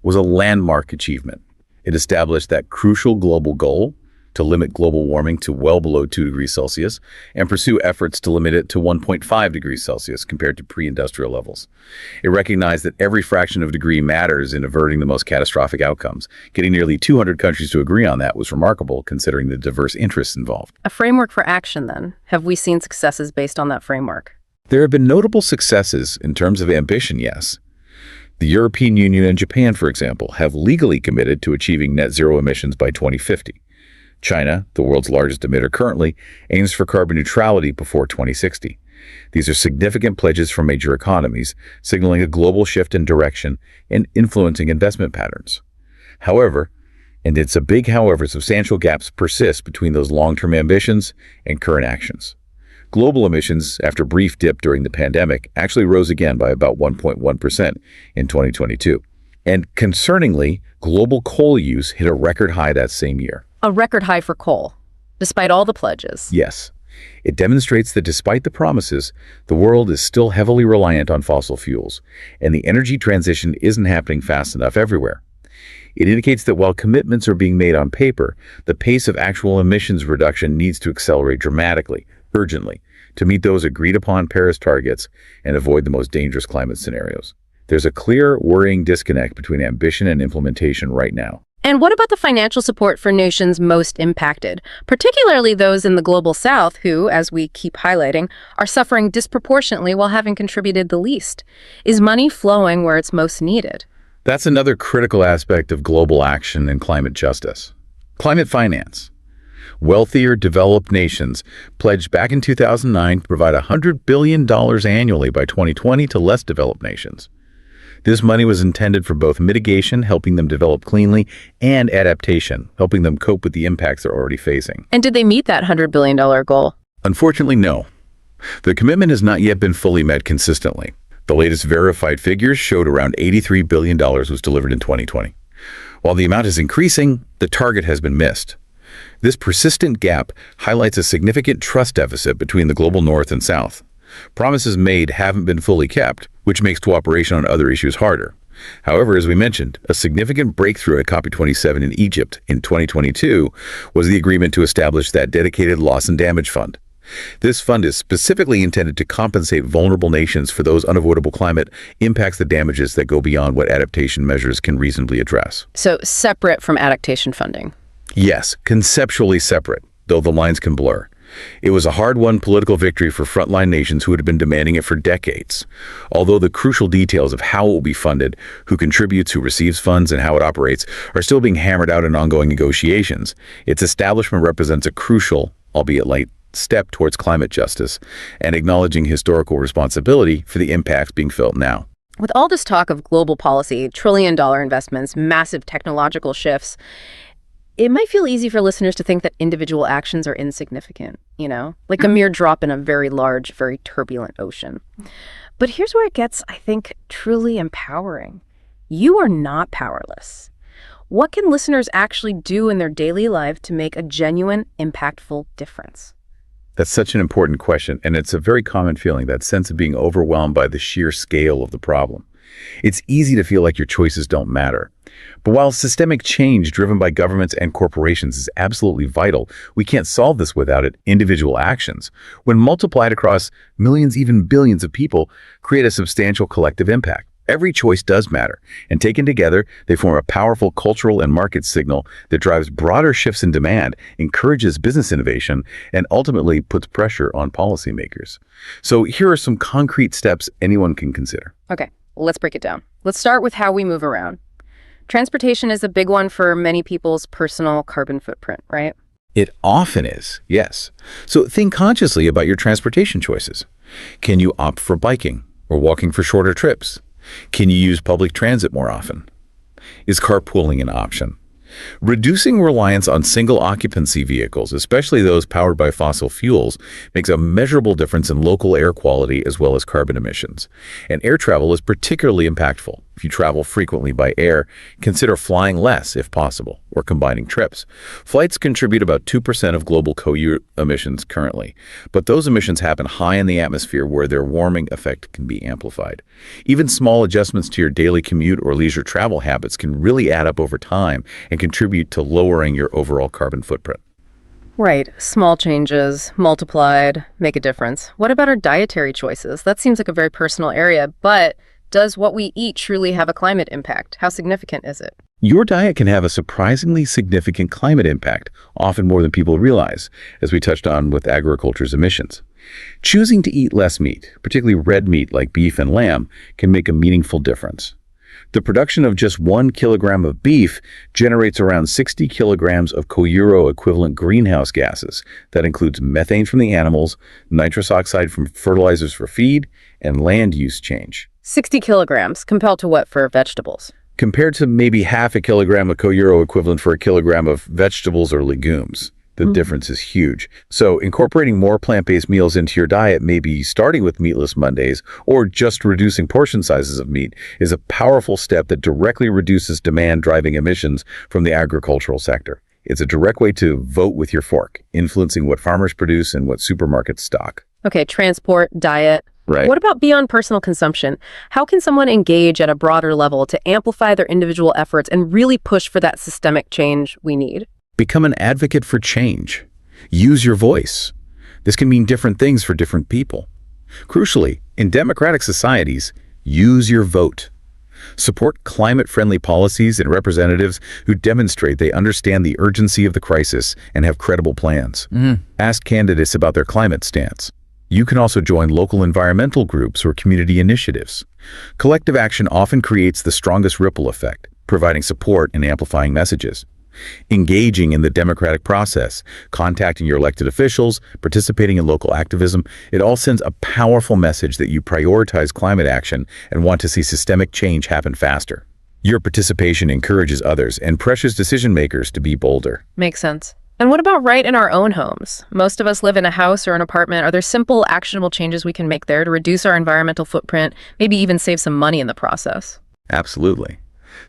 was a landmark achievement. It established that crucial global goal to limit global warming to well below 2 degrees Celsius and pursue efforts to limit it to 1.5 degrees Celsius compared to pre-industrial levels. It recognized that every fraction of a degree matters in averting the most catastrophic outcomes. Getting nearly 200 countries to agree on that was remarkable, considering the diverse interests involved. A framework for action, then. Have we seen successes based on that framework? There have been notable successes in terms of ambition, yes. The European Union and Japan, for example, have legally committed to achieving net zero emissions by 2050. China, the world's largest emitter currently, aims for carbon neutrality before 2060. These are significant pledges from major economies, signaling a global shift in direction and influencing investment patterns. However, and it's a big however, substantial gaps persist between those long-term ambitions and current actions. Global emissions, after a brief dip during the pandemic, actually rose again by about 1.1% in 2022. And concerningly, global coal use hit a record high that same year. A record high for coal, despite all the pledges. Yes. It demonstrates that despite the promises, the world is still heavily reliant on fossil fuels, and the energy transition isn't happening fast enough everywhere. It indicates that while commitments are being made on paper, the pace of actual emissions reduction needs to accelerate dramatically, urgently, to meet those agreed-upon Paris targets and avoid the most dangerous climate scenarios. There's a clear, worrying disconnect between ambition and implementation right now. And what about the financial support for nations most impacted, particularly those in the global south who, as we keep highlighting, are suffering disproportionately while having contributed the least? Is money flowing where it's most needed? That's another critical aspect of global action and climate justice. Climate finance. Wealthier, developed nations pledged back in 2009 to provide $100 billion annually by 2020 to less developed nations. This money was intended for both mitigation, helping them develop cleanly, and adaptation, helping them cope with the impacts they're already facing. And did they meet that $100 billion goal? Unfortunately, no. The commitment has not yet been fully met consistently. The latest verified figures showed around $83 billion was delivered in 2020. While the amount is increasing, the target has been missed. This persistent gap highlights a significant trust deficit between the global north and south. Promises made haven't been fully kept, which makes cooperation on other issues harder. However, as we mentioned, a significant breakthrough at COP27 in Egypt in 2022 was the agreement to establish that dedicated loss and damage fund. This fund is specifically intended to compensate vulnerable nations for those unavoidable climate impacts, the damages that go beyond what adaptation measures can reasonably address. So separate from adaptation funding. Yes, conceptually separate, though the lines can blur. It was a hard-won political victory for frontline nations who had been demanding it for decades. Although the crucial details of how it will be funded, who contributes, who receives funds, and how it operates are still being hammered out in ongoing negotiations, its establishment represents a crucial, albeit light, step towards climate justice and acknowledging historical responsibility for the impacts being felt now. With all this talk of global policy, trillion-dollar investments, massive technological shifts, it might feel easy for listeners to think that individual actions are insignificant, like a mere drop in a very large, very turbulent ocean. But here's where it gets, I think, truly empowering. You are not powerless. What can listeners actually do in their daily life to make a genuine, impactful difference? That's such an important question, and it's a very common feeling, that sense of being overwhelmed by the sheer scale of the problem. It's easy to feel like your choices don't matter. But while systemic change driven by governments and corporations is absolutely vital, we can't solve this without individual actions. When multiplied across millions, even billions of people, create a substantial collective impact. Every choice does matter, and taken together, they form a powerful cultural and market signal that drives broader shifts in demand, encourages business innovation, and ultimately puts pressure on policymakers. So here are some concrete steps anyone can consider. Okay, let's break it down. Let's start with how we move around. Transportation is a big one for many people's personal carbon footprint, right? It often is, yes. So think consciously about your transportation choices. Can you opt for biking or walking for shorter trips? Can you use public transit more often? Is carpooling an option? Reducing reliance on single-occupancy vehicles, especially those powered by fossil fuels, makes a measurable difference in local air quality as well as carbon emissions. And air travel is particularly impactful. If you travel frequently by air, consider flying less if possible, or combining trips. Flights contribute about 2% of global CO2 emissions currently, but those emissions happen high in the atmosphere where their warming effect can be amplified. Even small adjustments to your daily commute or leisure travel habits can really add up over time and contribute to lowering your overall carbon footprint. Right. Small changes, multiplied, make a difference. What about our dietary choices? That seems like a very personal area, but does what we eat truly have a climate impact? How significant is it? Your diet can have a surprisingly significant climate impact, often more than people realize, as we touched on with agriculture's emissions. Choosing to eat less meat, particularly red meat like beef and lamb, can make a meaningful difference. The production of just 1 kilogram of beef generates around 60 kilograms of CO2-equivalent greenhouse gases. That includes methane from the animals, nitrous oxide from fertilizers for feed, and land use change. 60 kilograms, compared to what for vegetables? Compared to maybe half a kilogram of CO2 equivalent for a kilogram of vegetables or legumes. The difference is huge. So incorporating more plant-based meals into your diet, maybe starting with meatless Mondays or just reducing portion sizes of meat, is a powerful step that directly reduces demand driving emissions from the agricultural sector. It's a direct way to vote with your fork, influencing what farmers produce and what supermarkets stock. Okay, transport, diet. Right. What about beyond personal consumption? How can someone engage at a broader level to amplify their individual efforts and really push for that systemic change we need? Become an advocate for change. Use your voice. This can mean different things for different people. Crucially, in democratic societies, use your vote. Support climate-friendly policies and representatives who demonstrate they understand the urgency of the crisis and have credible plans. Ask candidates about their climate stance. You can also join local environmental groups or community initiatives. Collective action often creates the strongest ripple effect, providing support and amplifying messages. Engaging in the democratic process, contacting your elected officials, participating in local activism, it all sends a powerful message that you prioritize climate action and want to see systemic change happen faster. Your participation encourages others and pressures decision makers to be bolder. Makes sense. And what about right in our own homes? Most of us live in a house or an apartment. Are there simple, actionable changes we can make there to reduce our environmental footprint, maybe even save some money in the process? Absolutely.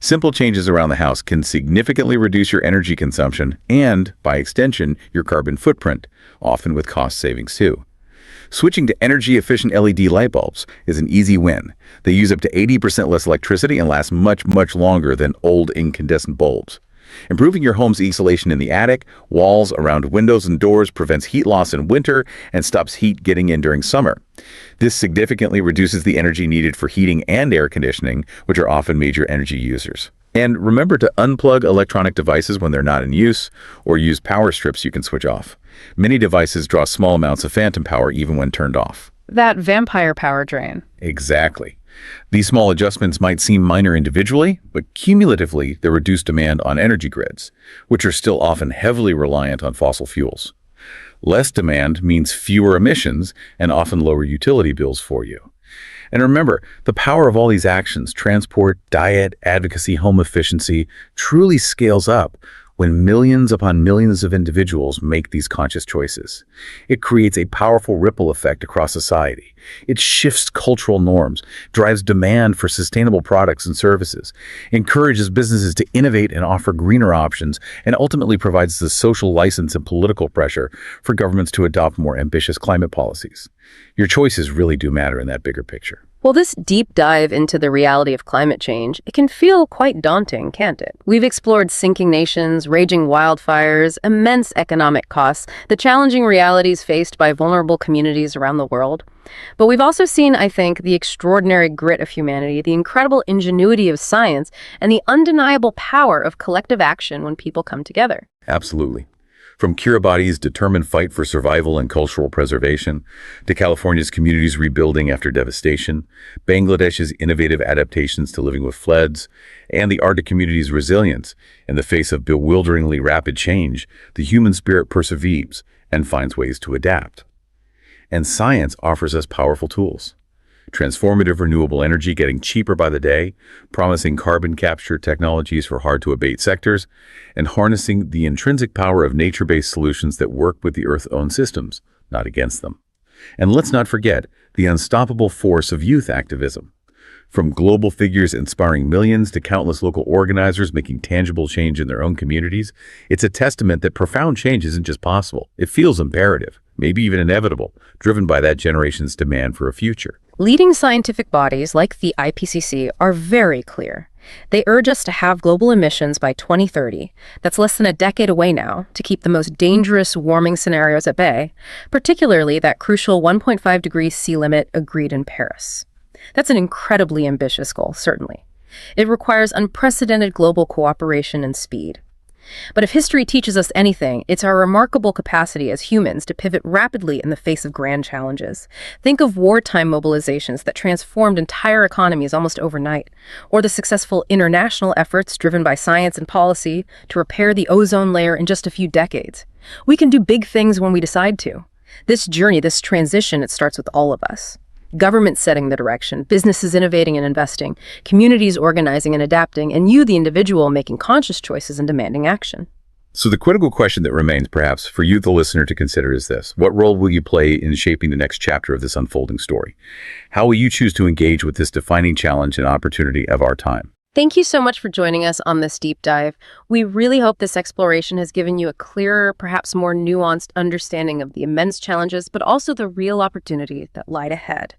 Simple changes around the house can significantly reduce your energy consumption and, by extension, your carbon footprint, often with cost savings too. Switching to energy-efficient LED light bulbs is an easy win. They use up to 80% less electricity and last much, much longer than old incandescent bulbs. Improving your home's insulation in the attic, walls, around windows and doors prevents heat loss in winter and stops heat getting in during summer. This significantly reduces the energy needed for heating and air conditioning, which are often major energy users. And remember to unplug electronic devices when they're not in use, or use power strips you can switch off. Many devices draw small amounts of phantom power even when turned off. That vampire power drain. Exactly. These small adjustments might seem minor individually, but cumulatively they reduce demand on energy grids, which are still often heavily reliant on fossil fuels. Less demand means fewer emissions and often lower utility bills for you. And remember, the power of all these actions, transport, diet, advocacy, home efficiency, truly scales up when millions upon millions of individuals make these conscious choices. It creates a powerful ripple effect across society. It shifts cultural norms, drives demand for sustainable products and services, encourages businesses to innovate and offer greener options, and ultimately provides the social license and political pressure for governments to adopt more ambitious climate policies. Your choices really do matter in that bigger picture. Well, this deep dive into the reality of climate change, it can feel quite daunting, can't it? We've explored sinking nations, raging wildfires, immense economic costs, the challenging realities faced by vulnerable communities around the world. But we've also seen, I think, the extraordinary grit of humanity, the incredible ingenuity of science, and the undeniable power of collective action when people come together. Absolutely. From Kiribatis's determined fight for survival and cultural preservation, to California's communities rebuilding after devastation, Bangladesh's innovative adaptations to living with floods, and the Arctic community's resilience in the face of bewilderingly rapid change, the human spirit perseveres and finds ways to adapt. And science offers us powerful tools. Transformative renewable energy getting cheaper by the day, promising carbon capture technologies for hard-to-abate sectors, and harnessing the intrinsic power of nature-based solutions that work with the Earth's own systems, not against them. And let's not forget the unstoppable force of youth activism. From global figures inspiring millions to countless local organizers making tangible change in their own communities, it's a testament that profound change isn't just possible. It feels imperative, maybe even inevitable, driven by that generation's demand for a future. Leading scientific bodies like the IPCC are very clear. They urge us to have global emissions by 2030, that's less than a decade away now, to keep the most dangerous warming scenarios at bay, particularly that crucial 1.5 degrees C limit agreed in Paris. That's an incredibly ambitious goal, certainly. It requires unprecedented global cooperation and speed. But if history teaches us anything, it's our remarkable capacity as humans to pivot rapidly in the face of grand challenges. Think of wartime mobilizations that transformed entire economies almost overnight, or the successful international efforts driven by science and policy to repair the ozone layer in just a few decades. We can do big things when we decide to. This journey, this transition, it starts with all of us. Governments setting the direction, businesses innovating and investing, communities organizing and adapting, and you, the individual, making conscious choices and demanding action. So the critical question that remains, perhaps, for you, the listener, to consider is this. What role will you play in shaping the next chapter of this unfolding story? How will you choose to engage with this defining challenge and opportunity of our time? Thank you so much for joining us on this deep dive. We really hope this exploration has given you a clearer, perhaps more nuanced understanding of the immense challenges, but also the real opportunity that lie ahead.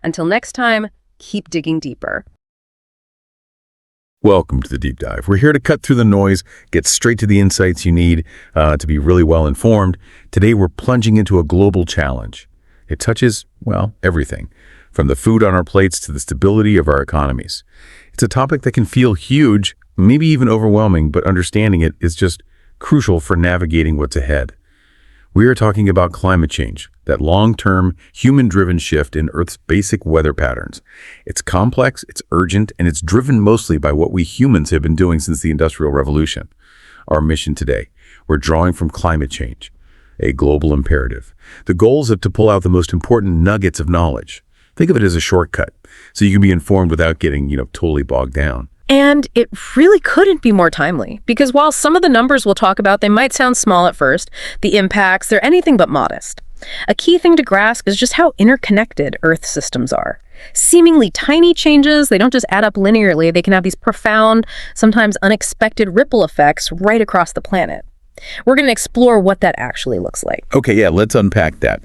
Until next time, keep digging deeper. Welcome to the Deep Dive. We're here to cut through the noise, get straight to the insights you need to be really well informed. Today, we're plunging into a global challenge. It touches, well, everything, from the food on our plates to the stability of our economies. It's a topic that can feel huge, maybe even overwhelming, but understanding it is just crucial for navigating what's ahead. We are talking about climate change, that long-term, human-driven shift in Earth's basic weather patterns. It's complex, it's urgent, and it's driven mostly by what we humans have been doing since the Industrial Revolution. Our mission today, we're drawing from climate change, a global imperative. The goal is to pull out the most important nuggets of knowledge. Think of it as a shortcut, so you can be informed without getting, totally bogged down. And it really couldn't be more timely, because while some of the numbers we'll talk about, they might sound small at first, the impacts, they're anything but modest. A key thing to grasp is just how interconnected Earth systems are. Seemingly tiny changes, they don't just add up linearly, they can have these profound, sometimes unexpected ripple effects right across the planet. We're going to explore what that actually looks like. Okay, yeah, let's unpack that.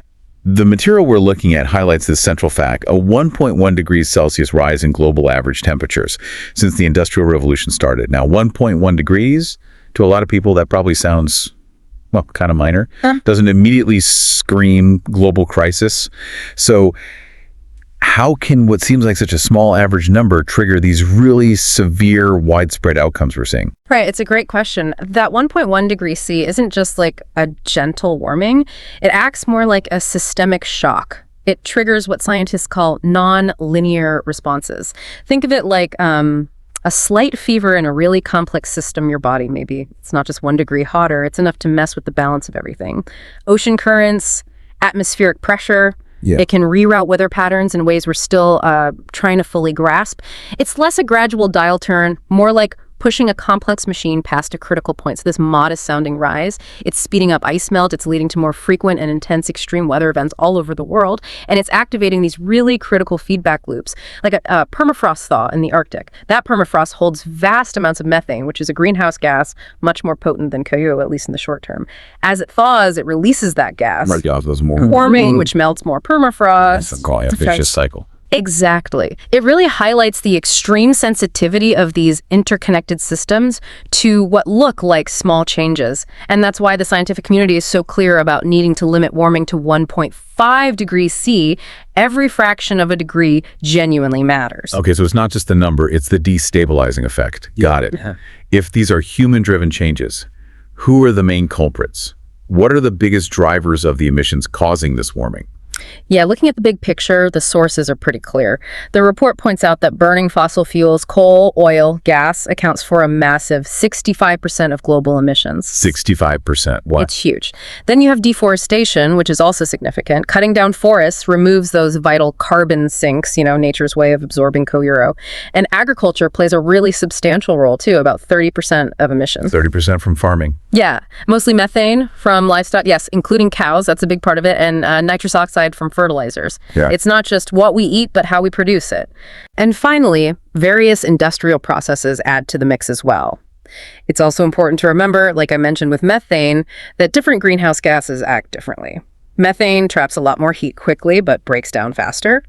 The material we're looking at highlights this central fact: a 1.1 degrees Celsius rise in global average temperatures since the Industrial Revolution started. Now, 1.1 degrees, to a lot of people, that probably sounds, well, kind of minor. Doesn't immediately scream global crisis. So how can what seems like such a small average number trigger these really severe, widespread outcomes we're seeing? Right, it's a great question. That 1.1 degrees C isn't just like a gentle warming. It acts more like a systemic shock. It triggers what scientists call non-linear responses. Think of it like a slight fever in a really complex system, your body maybe. It's not just 1 degree hotter. It's enough to mess with the balance of everything. Ocean currents, atmospheric pressure. Yeah. It can reroute weather patterns in ways we're still trying to fully grasp. It's less a gradual dial turn, more like pushing a complex machine past a critical point. So this modest-sounding rise, it's speeding up ice melt. It's leading to more frequent and intense extreme weather events all over the world. And it's activating these really critical feedback loops, like a permafrost thaw in the Arctic. That permafrost holds vast amounts of methane, which is a greenhouse gas, much more potent than CO, at least in the short term. As it thaws, it releases that gas, warming, which melts more permafrost. That's a vicious cycle. Exactly. It really highlights the extreme sensitivity of these interconnected systems to what look like small changes. And that's why the scientific community is so clear about needing to limit warming to 1.5 degrees C. Every fraction of a degree genuinely matters. Okay, so it's not just the number, it's the destabilizing effect. Got it. Yeah. If these are human-driven changes, who are the main culprits? What are the biggest drivers of the emissions causing this warming? Yeah, looking at the big picture, the sources are pretty clear. The report points out that burning fossil fuels, coal, oil, gas, accounts for a massive 65% of global emissions. 65%. What? It's huge. Then you have deforestation, which is also significant. Cutting down forests removes those vital carbon sinks, nature's way of absorbing co-euro. And agriculture plays a really substantial role, too, about 30% of emissions. 30% from farming. Yeah, mostly methane from livestock, yes, including cows, that's a big part of it, and nitrous oxide from fertilizers. Yeah. It's not just what we eat, but how we produce it. And finally, various industrial processes add to the mix as well. It's also important to remember, like I mentioned with methane, that different greenhouse gases act differently. Methane traps a lot more heat quickly, but breaks down faster.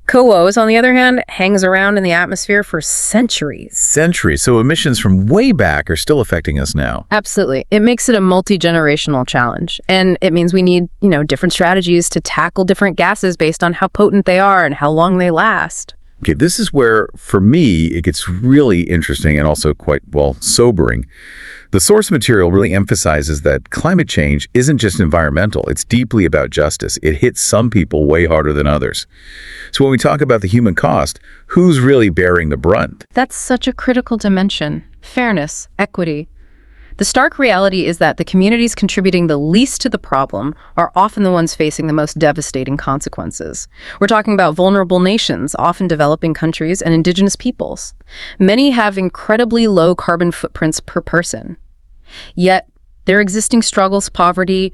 CO2, on the other hand, hangs around in the atmosphere for centuries. So emissions from way back are still affecting us now. Absolutely. It makes it a multi-generational challenge. And it means we need, different strategies to tackle different gases based on how potent they are and how long they last. Okay, this is where, for me, it gets really interesting and also quite, sobering. The source material really emphasizes that climate change isn't just environmental, it's deeply about justice. It hits some people way harder than others. So when we talk about the human cost, who's really bearing the brunt? That's such a critical dimension. Fairness, equity. The stark reality is that the communities contributing the least to the problem are often the ones facing the most devastating consequences. We're talking about vulnerable nations, often developing countries, and indigenous peoples. Many have incredibly low carbon footprints per person. Yet, their existing struggles, poverty,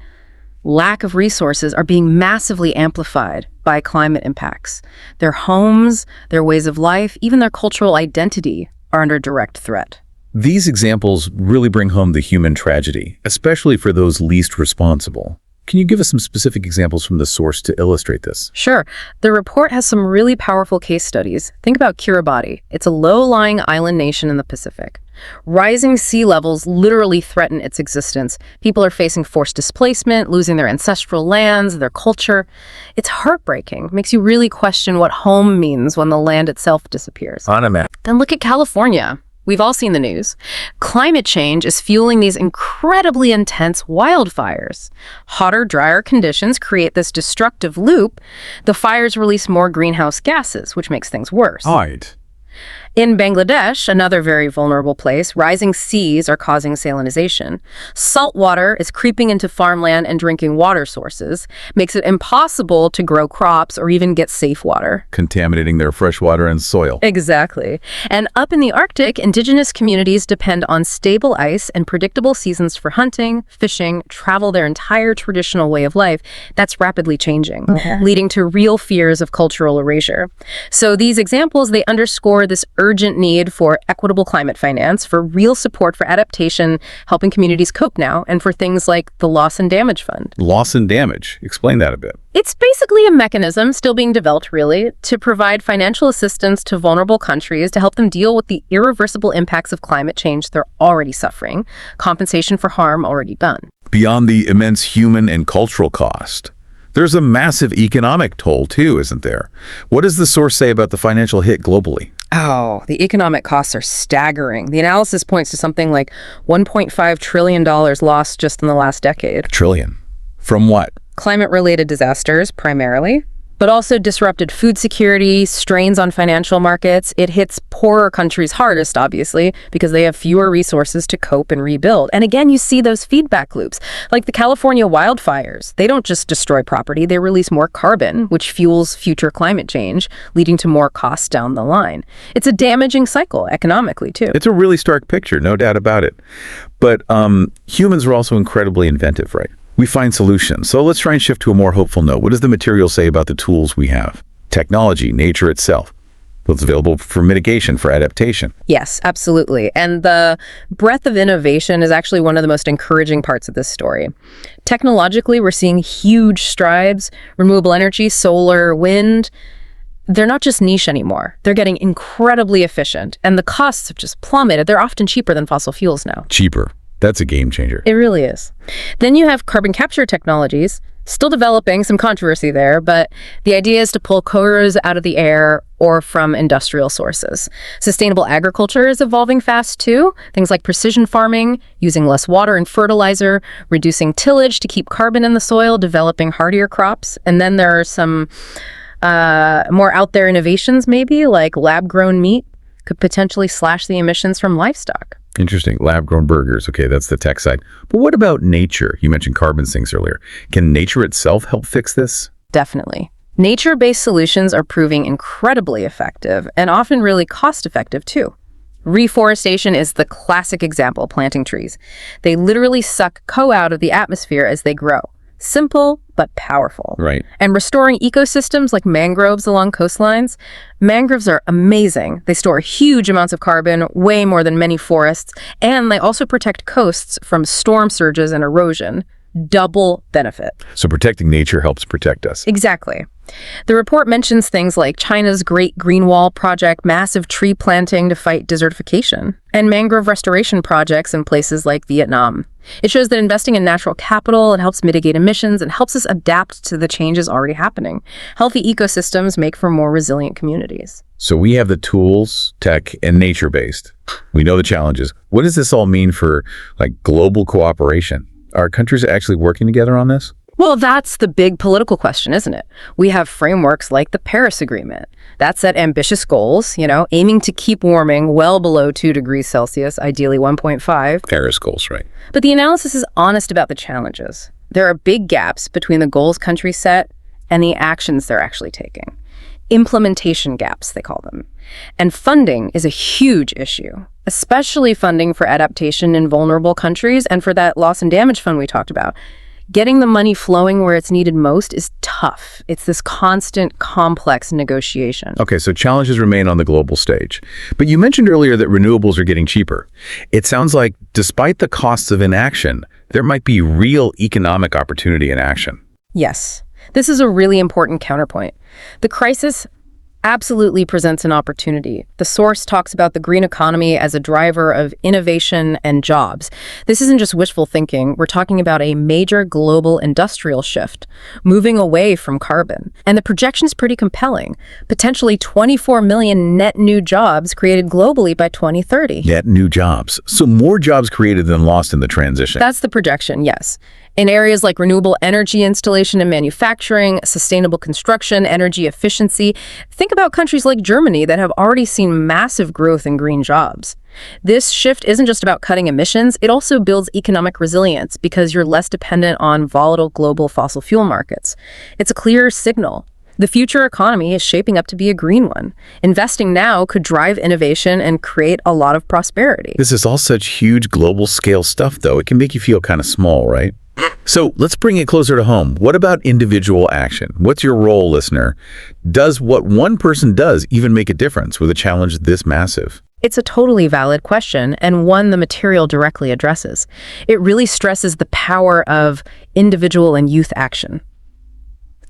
lack of resources are being massively amplified by climate impacts. Their homes, their ways of life, even their cultural identity are under direct threat. These examples really bring home the human tragedy, especially for those least responsible. Can you give us some specific examples from the source to illustrate this? Sure. The report has some really powerful case studies. Think about Kiribati. It's a low-lying island nation in the Pacific. Rising sea levels literally threaten its existence. People are facing forced displacement, losing their ancestral lands, their culture. It's heartbreaking. Makes you really question what home means when the land itself disappears. On a map. Then look at California. We've all seen the news. Climate change is fueling these incredibly intense wildfires. Hotter, drier conditions create this destructive loop. The fires release more greenhouse gases, which makes things worse. Right. In Bangladesh, another very vulnerable place, rising seas are causing salinization. Salt water is creeping into farmland and drinking water sources, makes it impossible to grow crops or even get safe water. Contaminating their fresh water and soil. Exactly. And up in the Arctic, indigenous communities depend on stable ice and predictable seasons for hunting, fishing, travel, their entire traditional way of life. That's rapidly changing, leading to real fears of cultural erasure. So these examples, they underscore this urgent need for equitable climate finance, for real support for adaptation, helping communities cope now, and for things like the Loss and Damage Fund. Loss and damage. Explain that a bit. It's basically a mechanism, still being developed really, to provide financial assistance to vulnerable countries to help them deal with the irreversible impacts of climate change they're already suffering, compensation for harm already done. Beyond the immense human and cultural cost, there's a massive economic toll too, isn't there? What does the source say about the financial hit globally? Oh, the economic costs are staggering. The analysis points to something like $1.5 trillion lost just in the last decade. A trillion. From what? Climate-related disasters, primarily, but also disrupted food security, strains on financial markets. It hits poorer countries hardest, obviously, because they have fewer resources to cope and rebuild. And again, you see those feedback loops. Like the California wildfires, they don't just destroy property, they release more carbon, which fuels future climate change, leading to more costs down the line. It's a damaging cycle, economically, too. It's a really stark picture, no doubt about it. But humans are also incredibly inventive, right? We find solutions. So let's try and shift to a more hopeful note. What does the material say about the tools we have? Technology, nature itself. What's available for mitigation, for adaptation? Yes, absolutely. And the breadth of innovation is actually one of the most encouraging parts of this story. Technologically, we're seeing huge strides. Renewable energy, solar, wind, they're not just niche anymore. They're getting incredibly efficient. And the costs have just plummeted. They're often cheaper than fossil fuels now. Cheaper. That's a game changer. It really is. Then you have carbon capture technologies, still developing, some controversy there, but the idea is to pull CORs out of the air or from industrial sources. Sustainable agriculture is evolving fast too. Things like precision farming, using less water and fertilizer, reducing tillage to keep carbon in the soil, developing hardier crops. And then there are some more out there innovations maybe, like lab-grown meat could potentially slash the emissions from livestock. Interesting. Lab-grown burgers. Okay, that's the tech side. But what about nature? You mentioned carbon sinks earlier. Can nature itself help fix this? Definitely. Nature-based solutions are proving incredibly effective and often really cost-effective too. Reforestation is the classic example, planting trees. They literally suck CO out of the atmosphere as they grow. Simple, but powerful. Right. And restoring ecosystems like mangroves along coastlines. Mangroves are amazing. They store huge amounts of carbon, way more than many forests, and they also protect coasts from storm surges and erosion. Double benefit. So protecting nature helps protect us. Exactly. The report mentions things like China's Great Green Wall project, massive tree planting to fight desertification, and mangrove restoration projects in places like Vietnam. It shows that investing in natural capital, it helps mitigate emissions and helps us adapt to the changes already happening. Healthy ecosystems make for more resilient communities. So we have the tools, tech, and nature-based. We know the challenges. What does this all mean for global cooperation? Are countries actually working together on this? Well, that's the big political question, isn't it? We have frameworks like the Paris Agreement that set ambitious goals, aiming to keep warming well below 2 degrees Celsius, ideally 1.5. Paris goals, right. But the analysis is honest about the challenges. There are big gaps between the goals countries set and the actions they're actually taking. Implementation gaps, they call them. And funding is a huge issue, especially funding for adaptation in vulnerable countries and for that loss and damage fund we talked about. Getting the money flowing where it's needed most is tough. It's this constant, complex negotiation. Okay, so challenges remain on the global stage. But you mentioned earlier that renewables are getting cheaper. It sounds like despite the costs of inaction, there might be real economic opportunity in action. Yes, this is a really important counterpoint. The crisis absolutely presents an opportunity. The source talks about the green economy as a driver of innovation and jobs. This isn't just wishful thinking. We're talking about a major global industrial shift, moving away from carbon. And the projection's pretty compelling. Potentially 24 million net new jobs created globally by 2030. Net new jobs. So more jobs created than lost in the transition. That's the projection, yes. In areas like renewable energy installation and manufacturing, sustainable construction, energy efficiency, think about countries like Germany that have already seen massive growth in green jobs. This shift isn't just about cutting emissions, it also builds economic resilience because you're less dependent on volatile global fossil fuel markets. It's a clear signal. The future economy is shaping up to be a green one. Investing now could drive innovation and create a lot of prosperity. This is all such huge global scale stuff, though. It can make you feel kind of small, right? So let's bring it closer to home. What about individual action? What's your role, listener? Does what one person does even make a difference with a challenge this massive? It's a totally valid question, and one the material directly addresses. It really stresses the power of individual and youth action.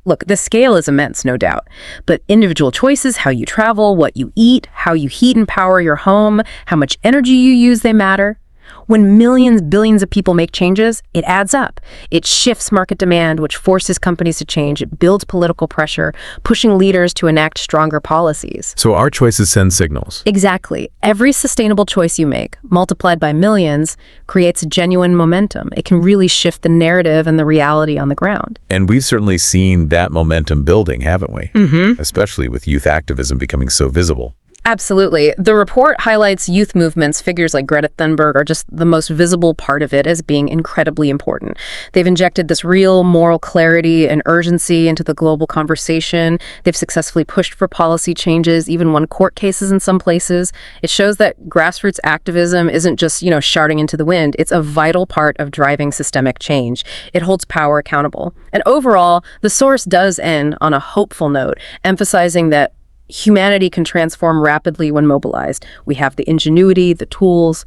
Look, the scale is immense, no doubt, but individual choices, how you travel, what you eat, how you heat and power your home, how much energy you use, they matter. When millions, billions of people make changes, it adds up. It shifts market demand, which forces companies to change. It builds political pressure, pushing leaders to enact stronger policies. So our choices send signals. Exactly. Every sustainable choice you make, multiplied by millions, creates genuine momentum. It can really shift the narrative and the reality on the ground. And we've certainly seen that momentum building, haven't we? Mm-hmm. Especially with youth activism becoming so visible. Absolutely. The report highlights youth movements. Figures like Greta Thunberg are just the most visible part of it as being incredibly important. They've injected this real moral clarity and urgency into the global conversation. They've successfully pushed for policy changes, even won court cases in some places. It shows that grassroots activism isn't just, shouting into the wind. It's a vital part of driving systemic change. It holds power accountable. And overall, the source does end on a hopeful note, emphasizing that humanity can transform rapidly when mobilized. We have the ingenuity, the tools,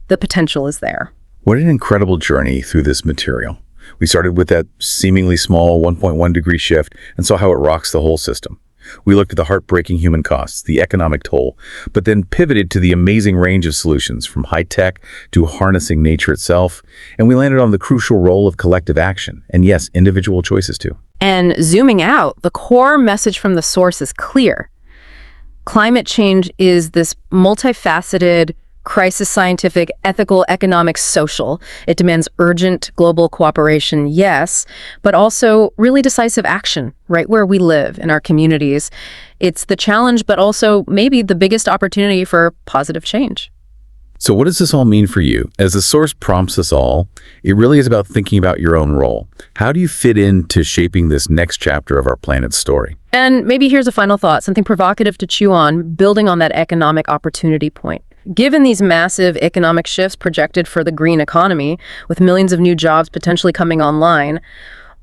the potential is there. What an incredible journey through this material. We started with that seemingly small 1.1 degree shift and saw how it rocks the whole system. We looked at the heartbreaking human costs, the economic toll, but then pivoted to the amazing range of solutions from high-tech to harnessing nature itself, and we landed on the crucial role of collective action, and yes, individual choices too. And zooming out, the core message from the source is clear. Climate change is this multifaceted crisis, scientific, ethical, economic, social. It demands urgent global cooperation, yes, but also really decisive action right where we live in our communities. It's the challenge, but also maybe the biggest opportunity for positive change. So what does this all mean for you? As the source prompts us all, it really is about thinking about your own role. How do you fit into shaping this next chapter of our planet's story? And maybe here's a final thought, something provocative to chew on, building on that economic opportunity point. Given these massive economic shifts projected for the green economy, with millions of new jobs potentially coming online,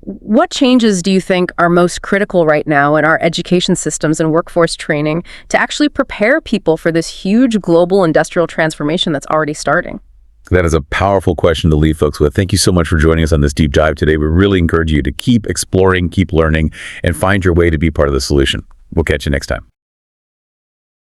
what changes do you think are most critical right now in our education systems and workforce training to actually prepare people for this huge global industrial transformation that's already starting? That is a powerful question to leave folks with. Thank you so much for joining us on this deep dive today. We really encourage you to keep exploring, keep learning, and find your way to be part of the solution. We'll catch you next time.